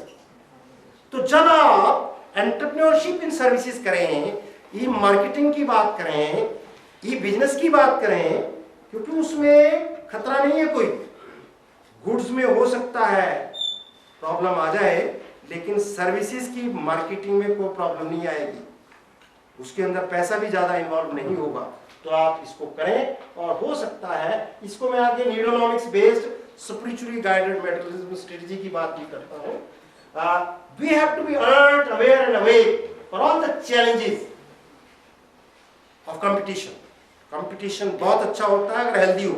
तो जब आप एंटरप्रेन्योरशिप इन सर्विसेज करें, ई मार्केटिंग की बात करें, ई बिजनेस की बात करें, क्योंकि उसमें खतरा नहीं है कोई। गुड्स में हो सकता है प्रॉब्लम आ जाए, लेकिन सर्विसेज की मार्केटिंग में कोई प्रॉब्लम नहीं आएगी, उसके अंदर पैसा भी ज्यादा इन्वॉल्व नहीं होगा। तो आप इसको करें, और हो सकता है इसको मैं आगे neuronomics based spiritually guided metabolism strategy की बात भी करता हूं। We have to be alert, aware and awake for all the challenges of competition. Competition बहुत अच्छा होता है अगर हेल्दी हो,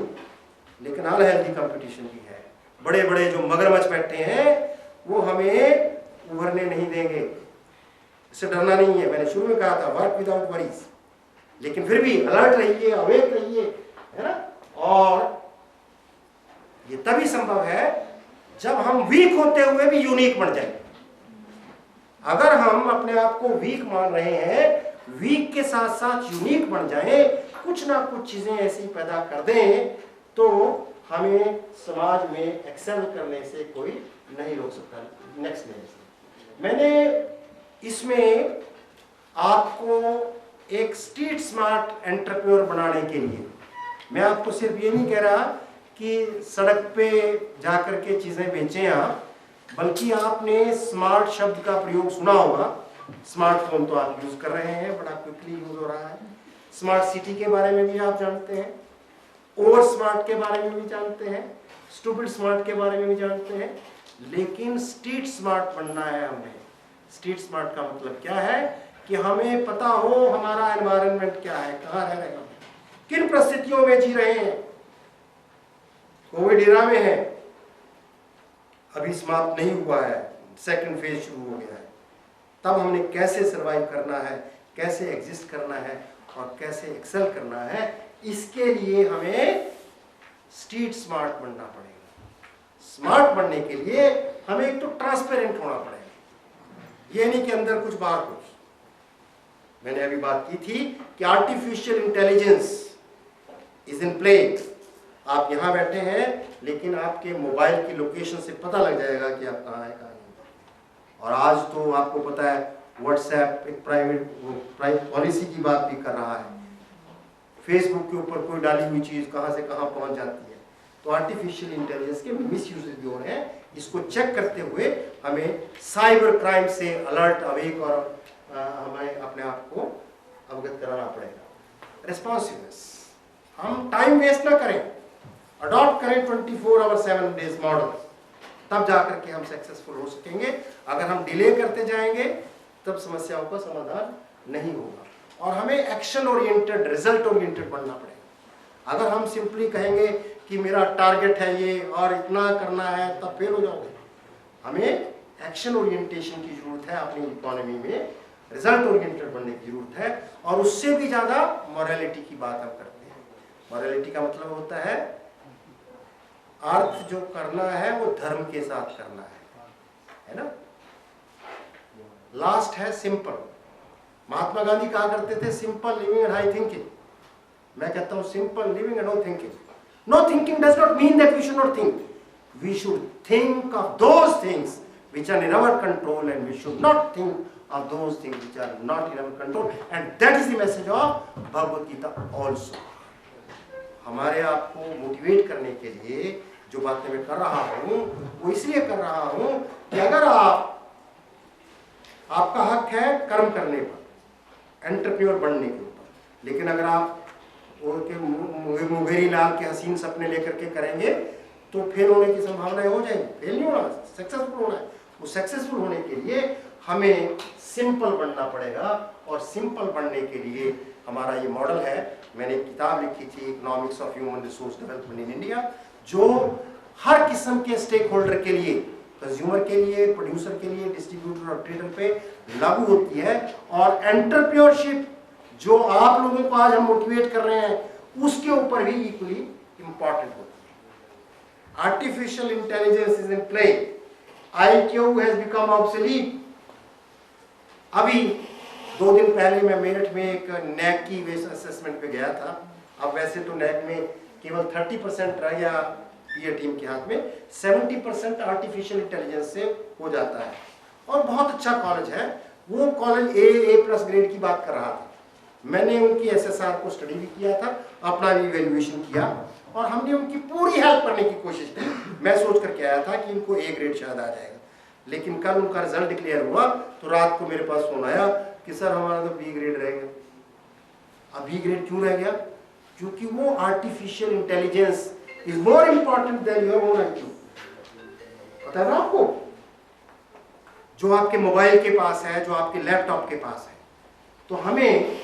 लेकिन अनहेल्दी कंपटीशन भी है। बड़े बड़े जो मगरमच्छ बैठे हैं वो हमें उभरने नहीं देंगे, इससे डरना नहीं है। मैंने शुरू में कहा था वर्क विदाउट वरीज, लेकिन फिर भी अलर्ट रहिए, अवेक रहिए, है ना। और ये तभी संभव है जब हम वीक होते हुए भी यूनिक बन जाए। अगर हम अपने आप को वीक मान रहे हैं, वीक के साथ साथ यूनिक बन जाएं, कुछ ना कुछ चीजें ऐसी पैदा कर दें, तो हमें समाज में एक्सेल करने से कोई नहीं रोक सकता। नेक्स्ट मैंने इसमें आपको एक स्ट्रीट स्मार्ट एंटरप्रेन्योर बनाने के लिए, मैं आपको सिर्फ ये नहीं कह रहा कि सड़क पे जाकर के चीजें बेचें आप, बल्कि आपने स्मार्ट शब्द का प्रयोग सुना होगा। स्मार्टफोन तो आप यूज कर रहे हैं, बड़ा क्विकली यूज हो रहा है। स्मार्ट सिटी के बारे में भी आप जानते हैं, ओवर स्मार्ट के बारे में भी जानते हैं, स्टूपिड स्मार्ट के बारे में भी जानते हैं, लेकिन स्ट्रीट स्मार्ट बनना है हमें। स्ट्रीट स्मार्ट का मतलब क्या है कि हमें पता हो हमारा एनवायरनमेंट क्या है, कहाँ रह रहे हैं, किन परिस्थितियों में जी रहे हैं। कोविड एरा में है, अभी समाप्त नहीं हुआ है, सेकंड फेज शुरू हो गया है। तब हमने कैसे सरवाइव करना है, कैसे एग्जिस्ट करना है और कैसे एक्सेल करना है, इसके लिए हमें स्ट्रीट स्मार्ट बनना पड़ेगा। स्मार्ट बनने के लिए हमें एक तो ट्रांसपेरेंट होना पड़ेगा, ये नहीं कि अंदर कुछ बाहर कुछ। मैंने अभी बात की थी कि artificial intelligence is in play. आप यहां बैठे हैं, लेकिन आपके मोबाइल की लोकेशन से पता लग जाएगा कि आप कहाँ हैं, कहाँ नहीं। और आज तो आपको पता है व्हाट्सएप एक प्राइवेट पॉलिसी की बात भी कर रहा है। फेसबुक के ऊपर कोई डाली हुई चीज कहां से कहां पहुंच जाती है। तो आर्टिफिशियल इंटेलिजेंस के मिसयूज भी हो रहे हैं, इसको चेक करते हुए हमें साइबर क्राइम से अलर्ट, अवेक और हमें अपने आप को अवगत कराना पड़ेगा। रिस्पॉन्सिवनेस, हम टाइम वेस्ट ना करें, अडॉप्ट करें 24 आवर 7 डेज मॉडल, तब जाकर के हम सक्सेसफुल हो सकेंगे। अगर हम डिले करते जाएंगे तब समस्याओं का समाधान नहीं होगा। और हमें एक्शन ओरिएंटेड, रिजल्ट ओरिएंटेड बनना पड़ेगा। अगर हम सिंपली कहेंगे कि मेरा टारगेट है ये और इतना करना है, तब फेल हो जाओगे। हमें एक्शन ओरिएंटेशन की जरूरत है अपनी इकोनॉमी में, रिजल्ट ओरिएंटेड बनने की जरूरत है। और उससे भी ज्यादा मॉरलिटी की बात हम करते हैं। मॉरलिटी का मतलब होता है अर्थ जो करना है वो धर्म के साथ करना है ना। लास्ट है सिंपल। महात्मा गांधी कहा करते थे simple living and high thinking. मैं कहता हूं simple living and no thinking. No thinking does not mean that we should not think, we should think of those things which are in our control and we should not think of those things which are not in our control, and that is the message of Bhagavad Gita also। हमारे आप को मोटिवेट करने के लिए जो बातें मैं कर रहा हूं वो इसलिए कर रहा हूं कि अगर आपका हक है कर्म करने पर, एंटरप्रेन्योर बनने के ऊपर, लेकिन अगर आप मुंगेरी लाल के हसीन सपने लेकर के करेंगे तो फेल होने की संभावनाएं हो जाएगी। फेल नहीं होना, सक्सेसफुल होना है। वो सक्सेसफुल होने के लिए हमें सिंपल बनना पड़ेगा, और सिंपल बनने के लिए हमारा ये मॉडल है। मैंने एक किताब लिखी थी economics of human resource development in India, जो हर किस्म के स्टेक होल्डर के लिए, कंज्यूमर के लिए, प्रोड्यूसर के लिए, डिस्ट्रीब्यूटर और ट्रेडर पे लागू होती है। और एंटरप्रेन्योरशिप जो आप लोगों को आज हम मोटिवेट कर रहे हैं उसके ऊपर भी इक्वली इंपॉर्टेंट होती है। Artificial intelligence is in play, IQ has become obsolete. अभी 2 दिन पहले मैं मेरठ में एक नैक की वेस्ट असेसमेंट पे गया था। अब वैसे तो नैक में केवल 30% रह गया पीए टीम के हाथ में, 70% आर्टिफिशियल इंटेलिजेंस से हो जाता है और बहुत अच्छा कॉलेज है। वो कॉलेज A+ ग्रेड की बात कर रहा था। मैंने उनकी SSR को स्टडी भी किया था, अपना भी इवेल्युएशन किया और हमने उनकी पूरी हेल्प करने की कोशिश की। मैं सोच करके आया था कि इनको A ग्रेड शायद आ जाएगा, लेकिन कल उनका रिजल्ट डिक्लेयर हुआ तो रात को मेरे पास फोन आया कि सर हमारा तो B ग्रेड रह गया। अब B ग्रेड क्यों रह गया? क्योंकि वो artificial intelligence is more important than your own IQ। पता है ना आपको? जो आपके मोबाइल के पास है, जो आपके लैपटॉप के पास है, तो हमें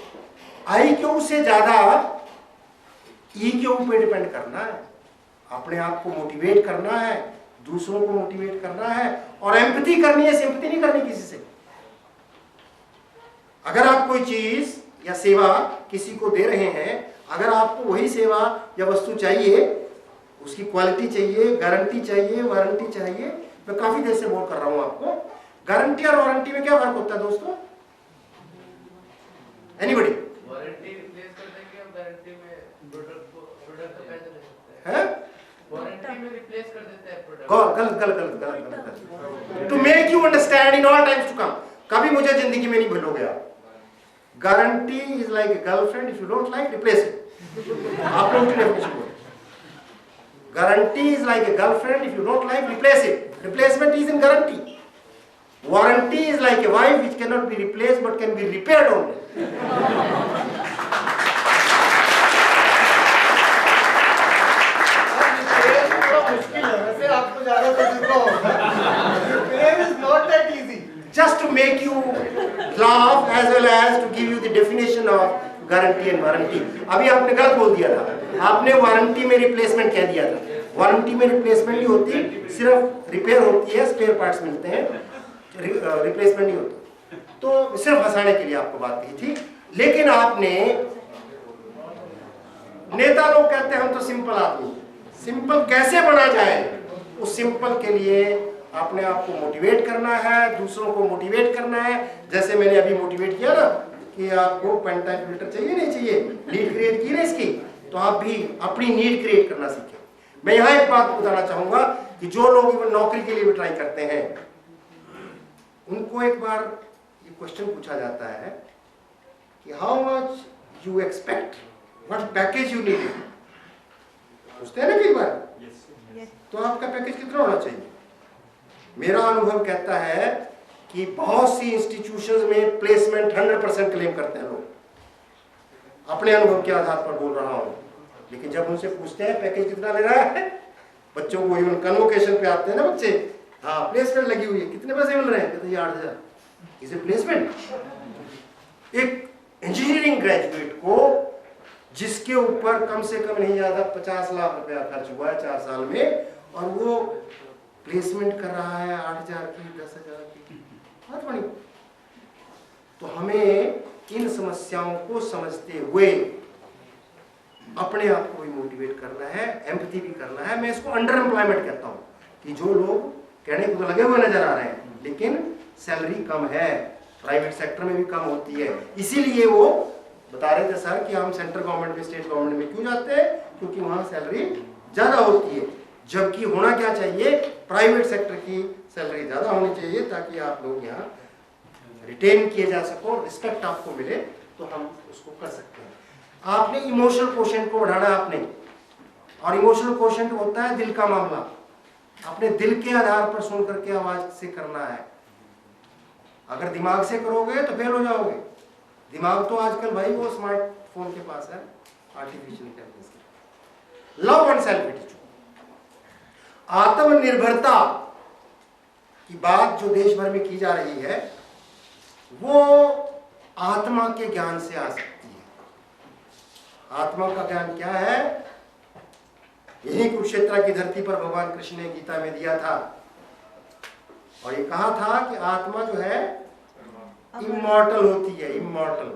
IQ से ज्यादा EQ पे डिपेंड करना है। अपने आप को मोटिवेट करना है, दूसरों को मोटिवेट करना है और एम्पैथी करनी है, सिंपैथी नहीं करनी किसी से। अगर आप कोई चीज या सेवा किसी को दे रहे हैं, अगर आपको वही सेवा या वस्तु चाहिए, उसकी क्वालिटी चाहिए, गारंटी चाहिए, वारंटी चाहिए, मैं काफी देर से बोल कर रहा हूं आपको, गारंटी और वारंटी में क्या फर्क होता है दोस्तों? एनीबॉडी?
वारंटी रिप्लेस कर देंगे, हम गारंटी में प्रोडक्ट तो पैसे ले सकते
हैं।
वारंटी में रिप्लेस कर देते हैं प्रोडक्ट।
गलत गलत गलत गलत गलत। To make you understand in all times to come, कभी मुझे जिंदगी में नहीं भूलोगे आप। Guarantee is like a girlfriend, if you don't like replace it. आप लोग की डेफिनेशन बोलो। Guarantee is like a girlfriend, if you don't like replace it. Replacement is in guarantee. Warranty is like a wife which cannot be replaced but can be repaired only. Just to make you laugh as well as to give you the definition of guarantee and warranty. अभी आपने गलत बोल दिया था, आपने वारंटी में रिप्लेसमेंट कह दिया था। वारंटी में रिप्लेसमेंट नहीं होती, सिर्फ रिपेयर होती है, स्पेयर पार्ट्स मिलते हैं, रिप्लेसमेंट नहीं होता। तो सिर्फ हंसाने के लिए आपको बात कही थी। लेकिन आपने, नेता लोग कहते हैं हम तो सिंपल आदमी, सिंपल कैसे बना जाए, उस सिंपल के लिए अपने आप को मोटिवेट करना है, दूसरों को मोटिवेट करना है। जैसे मैंने अभी मोटिवेट किया ना कि आपको पेन टाइप फिल्टर चाहिए नहीं चाहिए, नीड क्रिएट की ना इसकी, तो आप भी अपनी नीड क्रिएट करना सीखें। मैं यहाँ एक बात बताना चाहूंगा कि जो लोग इवन नौकरी के लिए भी ट्राई करते हैं, उनको एक बार ये क्वेश्चन पूछा जाता है कि how much you expect, what package you need. पूछते हैं ना कई बार, तो आपका पैकेज कितना होना चाहिए? मेरा अनुभव कहता है कि बहुत सी इंस्टीट्यूशंस में प्लेसमेंट 100% क्लेम करते हैं लोग। अपने अनुभव के आधार पर बोल रहा हूं, लेकिन जब उनसे पूछते हैं पैकेज कितना ले रहा है, बच्चों को इवन कन्वोकेशन पे आते हैं ना बच्चे, हाँ प्लेसमेंट लगी हुई है, कितने पैसे मिल रहे हैं? कहते हैं 8,000। इसे प्लेसमेंट? एक इंजीनियरिंग ग्रेजुएट को जिसके ऊपर कम से कम नहीं ज्यादा 50 लाख रुपया खर्च हुआ है 4 साल में, और वो प्लेसमेंट कर रहा है 8,000 की, 10,000 की, बहुत बड़ी। तो हमें इन समस्याओं को समझते हुए अपने आप को भी मोटिवेट करना है, एम्पैथी भी करना है। मैं इसको अंडर एम्प्लॉयमेंट कहता हूँ कि जो लोग कहने को तो लगे हुए नजर आ रहे हैं लेकिन सैलरी कम है, प्राइवेट सेक्टर में भी कम होती है। इसीलिए वो बता रहे थे सर कि हम सेंट्रल गवर्नमेंट में, स्टेट गवर्नमेंट में क्यों जाते हैं, क्योंकि वहां सैलरी ज्यादा होती है। जबकि होना क्या चाहिए, प्राइवेट सेक्टर की सैलरी ज्यादा होनी चाहिए ताकि आप लोग यहाँ रिटेन किए जा सको, रिस्पेक्ट आपको मिले, तो हम उसको कर सकते हैं। आपने इमोशनल कोशेंट को बढ़ाना है आपने, और इमोशनल कोशेंट होता है दिल का मामला। अपने दिल के आधार पर सुन करके आवाज से करना है। अगर दिमाग से करोगे तो फेल हो जाओगे। दिमाग तो आजकल भाई वो स्मार्टफोन के पास है, artificial intelligence. Love one self attitude, आत्मनिर्भरता की बात जो देश भर में की जा रही है, वो आत्मा के ज्ञान से आ सकती है। आत्मा का ज्ञान क्या है? यही कुरुक्षेत्र की धरती पर भगवान कृष्ण ने गीता में दिया था, और ये कहा था कि आत्मा जो है इमॉर्टल होती है, इमॉर्टल।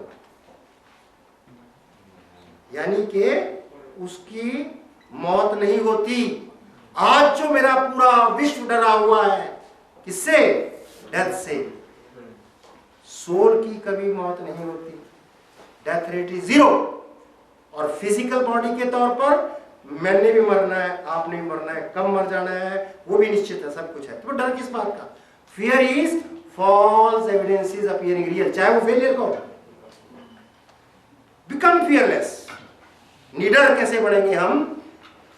यानी कि उसकी मौत नहीं होती। आज जो मेरा पूरा विश्व डरा हुआ है, किससे? डेथ से। सोल की कभी मौत नहीं होती, डेथ रेट इज 0। और फिजिकल बॉडी के तौर पर मैंने भी मरना है, आपने भी मरना है, कब मर जाना है वो भी निश्चित है, सब कुछ है। तो डर किस बात का? Fear is false evidences appearing real, चाहे वो फेलियर का हो। बिकम फियरलेस, निडर कैसे बढ़ेंगे हम?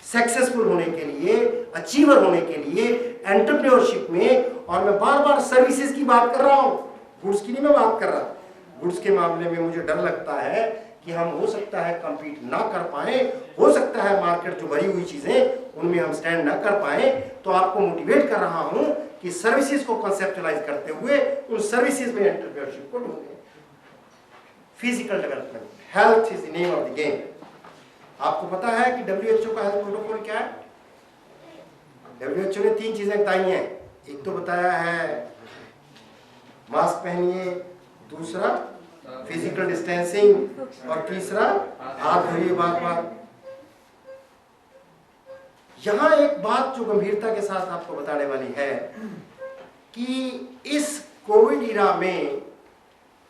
सक्सेसफुल होने के लिए, अचीवर होने के लिए, एंटरप्रेन्योरशिप में। और मैं बार बार सर्विसेज की बात कर रहा हूं, गुड्स की नहीं मैं बात कर रहा। गुड्स के मामले में मुझे डर लगता है कि हम हो सकता है कंपीट ना कर पाए, हो सकता है मार्केट जो भरी हुई चीजें उनमें हम स्टैंड ना कर पाए। तो आपको मोटिवेट कर रहा हूं कि सर्विसेज को कंसेप्चुअलाइज करते हुए उन सर्विसेज में एंटरप्रेन्योरशिप को ढूंढें। Physical development, health is the name of the game. आपको पता है कि WHO का हेल्थ प्रोटोकॉल क्या है? WHO ने 3 चीजें बताई हैं। एक तो बताया है मास्क पहनिए, दूसरा फिजिकल डिस्टेंसिंग, और तीसरा हाथ धोइए बार बार। यहां एक बात जो गंभीरता के साथ आपको बताने वाली है कि इस कोविड इरा में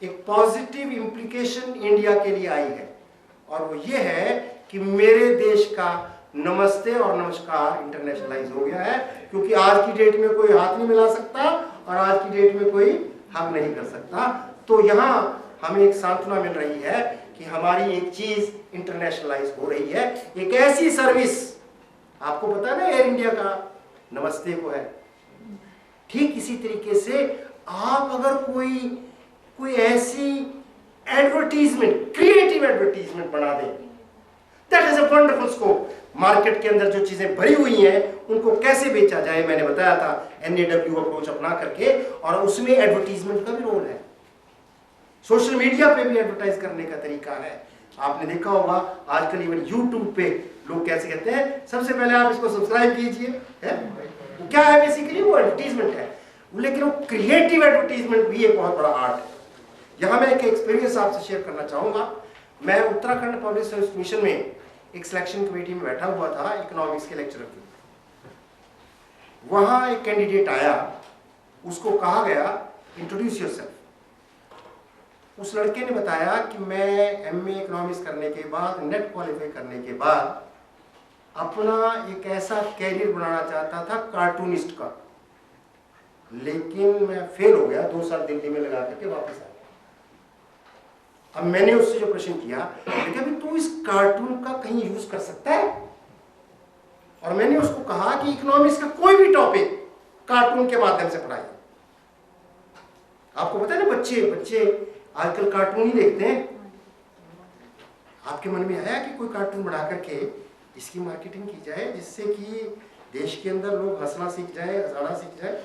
एक पॉजिटिव इंप्लीकेशन इंडिया के लिए आई है, और वो ये है कि मेरे देश का नमस्ते और नमस्कार इंटरनेशनलाइज हो गया है। क्योंकि आज की डेट में कोई हाथ नहीं मिला सकता और आज की डेट में कोई हग नहीं कर सकता। तो यहां हमें एक सांत्वना मिल रही है कि हमारी एक चीज इंटरनेशनलाइज हो रही है। एक ऐसी सर्विस, आपको पता है ना एयर इंडिया का नमस्ते को है, ठीक इसी तरीके से आप अगर कोई ऐसी एडवर्टीजमेंट, क्रिएटिव एडवर्टीजमेंट बना दें, that is a wonderful scope. Market के अंदर जो चीजें भरी हुई हैं उनको कैसे बेचा जाए, मैंने बताया था NAW अप्रोच अपना करके, और उसमें एडवर्टीजमेंट का भी रोल है। सोशल मीडिया पे भी एडवर्टाइज करने का तरीका है। आपने देखा होगा आजकल इवन YouTube पे लोग कैसे कहते हैं, सबसे पहले आप इसको सब्सक्राइब कीजिए, है वो क्या है? बेसिकली वो एडवर्टीजमेंट है, लेकिन वो क्रिएटिव एडवर्टीजमेंट भी एक बहुत बड़ा आर्ट है। यहां मैं एक एक्सपीरियंस आपसे शेयर करना चाहूंगा। मैं उत्तराखंड पब्लिक सर्विस मिशन में एक सिलेक्शन कमेटी में बैठा हुआ था, इकोनॉमिक्स के लेक्चरर की। वहां एक कैंडिडेट आया, उसको कहा गया इंट्रोड्यूस योरसेल्फ। उस लड़के ने बताया कि मैं MA इकोनॉमिक्स करने के बाद, नेट क्वालिफाई करने के बाद अपना एक ऐसा कैरियर बनाना चाहता था कार्टूनिस्ट का, लेकिन मैं फेल हो गया, 2 साल दिल्ली में लगा करके वापस आ गया। अब मैंने उससे जो प्रश्न किया, कि तू इस कार्टून का कहीं यूज कर सकता है? और मैंने उसको कहा कि इकोनॉमिक्स का कोई भी टॉपिक कार्टून के माध्यम से पढ़ाइए। आपको पता है ना, बच्चे आजकल कार्टून ही देखते हैं। आपके मन में आया कि कोई कार्टून बना करके इसकी मार्केटिंग की जाए, जिससे कि देश के अंदर लोग हंसना सीख जाए, हंसाना सीख जाए।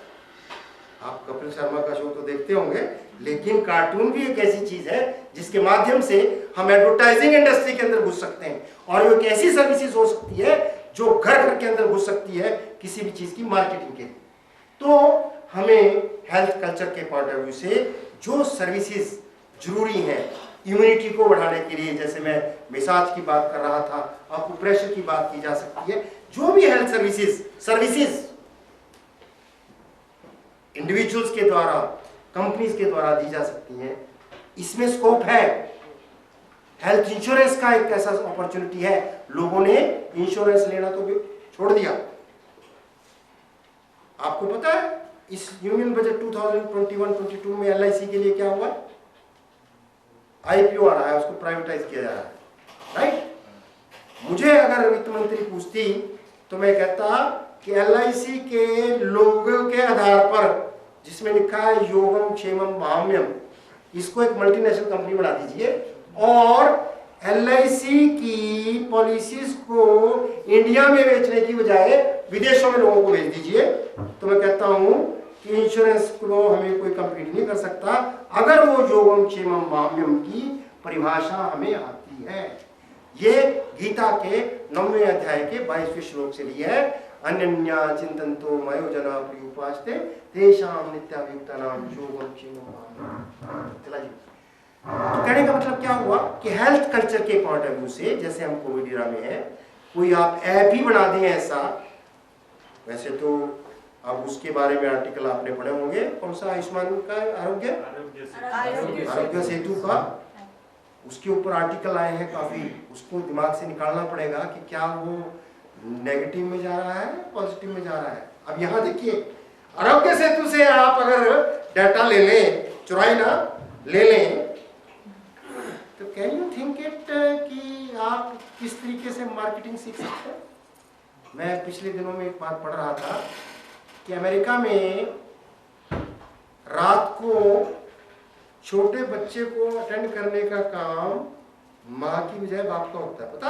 आप कपिल शर्मा का शो तो देखते होंगे, लेकिन कार्टून भी एक ऐसी चीज है जिसके माध्यम से हम एडवर्टाइजिंग इंडस्ट्री के अंदर घुस सकते हैं। और वो एक ऐसी सर्विसेज हो सकती है जो घर घर के अंदर घुस सकती है किसी भी चीज की मार्केटिंग के लिए। तो हमें हेल्थ कल्चर के पॉइंट ऑफ व्यू से जो सर्विसेज जरूरी हैं इम्यूनिटी को बढ़ाने के लिए, जैसे मैं मिसाज की बात कर रहा था, एक्यूप्रेशर की बात की जा सकती है, जो भी हेल्थ सर्विसेज इंडिविजुअल्स के द्वारा, कंपनीज के द्वारा दी जा सकती हैं, इसमें स्कोप है। हेल्थ इंश्योरेंस का एक ऐसा अपॉर्चुनिटी है, लोगों ने इंश्योरेंस लेना तो भी छोड़ दिया। आपको पता है इस यूनियन बजट 2021-22 में LIC के लिए क्या हुआ? IPO आ रहा है, उसको प्राइवेटाइज किया जा रहा है, राइट? मुझे अगर वित्त मंत्री पूछती तो मैं कहता कि LIC के लोगों के आधार पर, जिसमें लिखा है योगम क्षेमम महाम्यम, इसको एक मल्टीनेशनल कंपनी बना दीजिए और LIC की पॉलिसीज को इंडिया में बेचने की बजाय विदेशों में लोगों को भेज दीजिए। तो मैं कहता हूं कि इंश्योरेंस को हमें कोई कंपीट नहीं कर सकता अगर वो योगम क्षेमम महाम्यम की परिभाषा हमें आती है। ये गीता के 9वें अध्याय के 22वें श्लोक से लिया है। अन्यन्या चिंतन्तो मयोजना प्रियुपास्ते तेषां नित्याभियुक्तानां योगं क्षेमं महाम्यम्। चला जी। तो कहने का मतलब क्या हुआ कि हेल्थ कल्चर के पॉइंट ऑफ व्यू से, जैसे हम कोविड इरा में हैं, कोई आप ऐप ही बना दें ऐसा, वैसे तो अब उसके बारे में आर्टिकल आपने पढ़े होंगे, कौन सा आयुष्मान का आरोग्य सेतु का, उसके ऊपर आर्टिकल आए हैं काफी, उसको दिमाग से निकालना पड़ेगा कि क्या वो नेगेटिव में जा रहा है पॉजिटिव में जा रहा है। अब यहाँ देखिए, आरोग्य सेतु से आप अगर डाटा ले लें, चुराई ना ले लें, तो कैन यू थिंक इट कि आप किस तरीके से मार्केटिंग सीख सकते हैं। मैं पिछले दिनों में एक बात पढ़ रहा था कि अमेरिका में रात को छोटे बच्चे को अटेंड करने का काम माँ की बजाय बाप का होता है, पता?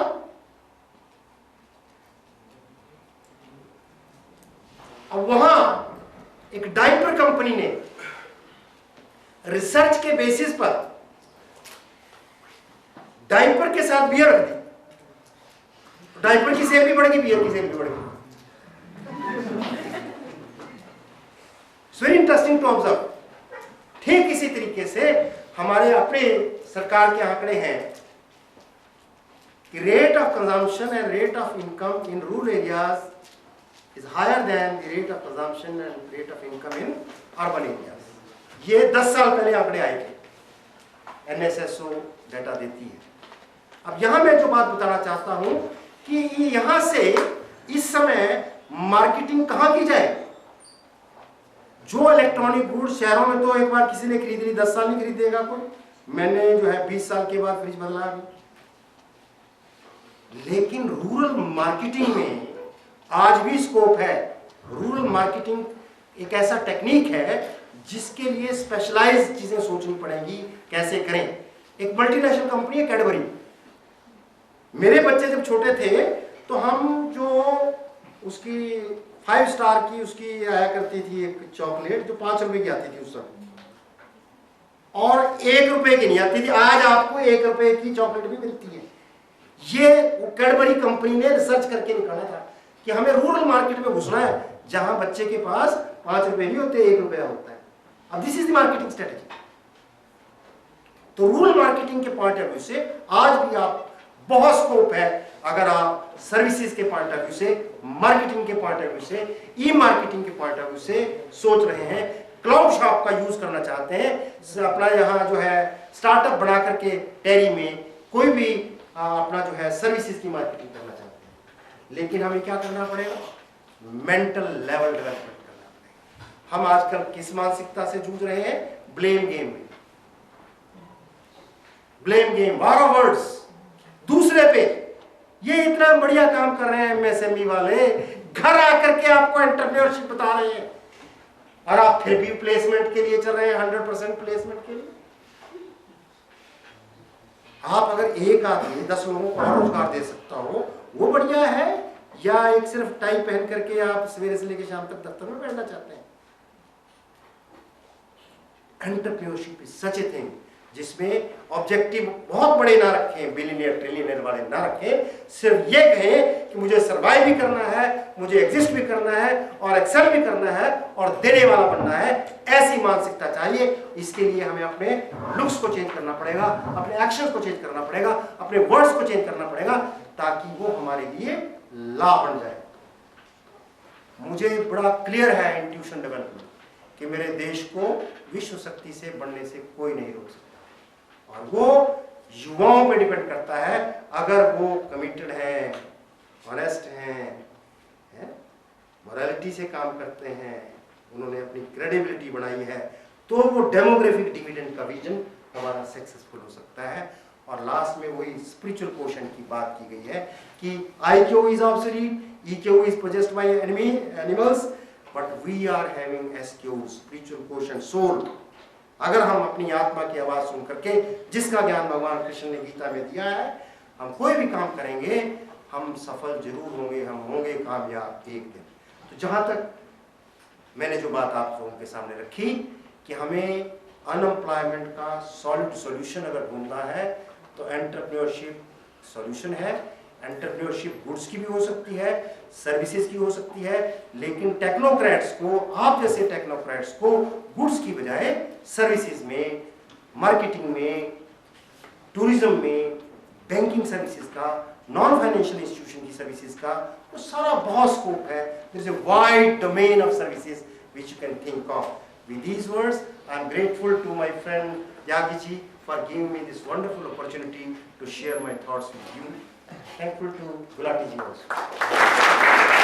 अब वहां एक डायपर कंपनी ने रिसर्च के बेसिस पर डायपर के साथ बियर रख दी, डायपर की सेल भी बढ़ गई, बियर की सेल भी बढ़ गई। Very interesting to observe. ठीक इसी तरीके से हमारे अपने सरकार के आंकड़े हैं कि rate of consumption and rate of income in rural areas is higher than the rate of consumption and rate of income in urban areas. ये 10 साल पहले आंकड़े आए थे, NSSO डाटा देती है। अब यहां मैं जो बात बताना चाहता हूं कि यहां से इस समय मार्केटिंग कहां की जाए। जो इलेक्ट्रॉनिक गुड्स शहरों में तो एक बार किसी ने खरीद ली, 10 साल नहीं खरीदेगा कोई। मैंने जो है 20 साल के बाद फ्रिज बदला अभी। लेकिन रूरल मार्केटिंग में आज भी स्कोप है। रूरल मार्केटिंग एक ऐसा टेक्निक है जिसके लिए स्पेशलाइज्ड चीजें सोचनी पड़ेंगी, कैसे करें। एक मल्टीनेशनल कंपनी है कैडबरी। मेरे बच्चे जब छोटे थे तो हम जो उसकी 5 स्टार की उसकी आया करती थी एक चॉकलेट जो 5 रुपए की आती थी उस समय, और 1 रुपए की नहीं आती थी। आज आपको 1 रुपए की चॉकलेट भी मिलती है। ये कैडबरी कंपनी ने रिसर्च करके निकाला था कि हमें रूरल मार्केट में घुसना है जहां बच्चे के पास 5 रुपए नहीं होते, 1 रुपया होता है। अब this is the marketing strategy. तो रूरल मार्केटिंग के पॉइंट ऑफ व्यू से आज भी आप बहुत स्कोप है। अगर आप सर्विसेज के पॉइंट ऑफ व्यू से, मार्केटिंग के पॉइंट ऑफ व्यू से, ई मार्केटिंग के पॉइंट ऑफ व्यू से सोच रहे हैं, क्लाउड शॉप का यूज करना चाहते हैं, अपना यहाँ जो है स्टार्टअप बना करके टेरी में कोई भी अपना जो है सर्विसेज की मार्केटिंग करना चाहते हैं, लेकिन हमें क्या करना पड़ेगा? मेंटल लेवल डेवलपमेंट करना पड़ेगा। हम आजकल किस मानसिकता से जूझ रहे हैं? ब्लेम गेम में। Blame game, war of words दूसरे पे। ये इतना बढ़िया काम कर रहे हैं MSME वाले, घर आकर के आपको एंटरप्रेन्योरशिप बता रहे हैं, और आप फिर भी प्लेसमेंट के लिए चल रहे हैं, 100% प्लेसमेंट के लिए। आप अगर एक आदमी 10 लोगों को रोजगार दे सकता हो वो बढ़िया है, या एक सिर्फ टाई पहन करके आप सवेरे से लेकर शाम तक दफ्तर में बैठना चाहते हैं? Entrepreneurship is such a thing जिसमें ऑब्जेक्टिव बहुत बड़े ना रखें, बिलियनियर ट्रिलियनियर वाले ना रखें, सिर्फ ये कहें कि मुझे सर्वाइव भी करना है, मुझे एग्जिस्ट भी करना है, और एक्सेल भी करना है, और देने वाला बनना है। ऐसी मानसिकता चाहिए। इसके लिए हमें अपने लुक्स को चेंज करना पड़ेगा, अपने एक्शंस को चेंज करना पड़ेगा, अपने वर्ड्स को चेंज करना पड़ेगा, ताकि वो हमारे लिए ला बन जाए। मुझे बड़ा क्लियर है इंट्यूशन डेवलपमेंट कि मेरे देश को विश्व शक्ति से बढ़ने से कोई नहीं रोक सकता, और वो युवाओं पे डिपेंड करता है। अगर वो कमिटेड हैं, ऑनेस्ट हैं, मोरालिटी से काम करते हैं, उन्होंने अपनी क्रेडिबिलिटी बनाई है, तो वो डेमोग्राफिक डिविडेंड का विजन हमारा सक्सेसफुल हो सकता है। और लास्ट में वही स्पिरिचुअल क्वोशंट की बात की गई है कि IQ is obsolete, EQ is possessed by animals, but we are having SQ, spiritual quotient, soul. अगर हम अपनी आत्मा की आवाज सुन करके, जिसका ज्ञान भगवान कृष्ण ने गीता में दिया है, हम कोई भी काम करेंगे, हम सफल जरूर होंगे, हम होंगे कामयाब एक दिन। तो जहां तक मैंने जो बात आप लोगों के सामने रखी कि हमें अनएम्प्लॉयमेंट का सॉलिड सॉल्यूशन अगर ढूंढना है तो एंटरप्रेन्योरशिप सॉल्यूशन है। एंटरप्रेन्योरशिप गुड्स की भी हो सकती है, सर्विसेज की हो सकती है, लेकिन टेक्नोक्रेट्स को, आप जैसे टेक्नोक्रेट्स को गुड्स की बजाय सर्विसेज में, मार्केटिंग में, टूरिज्म में, बैंकिंग सर्विसेज का, नॉन फाइनेंशियल इंस्टीट्यूशन की सर्विसेज का, वो सारा बहुत स्कोप है. There is a wide domain of services which you can think of. With these words, I am grateful to my friend Tyagi for giving me this wonderful opportunity to share my thoughts with you. Thankful to Gulati ji also.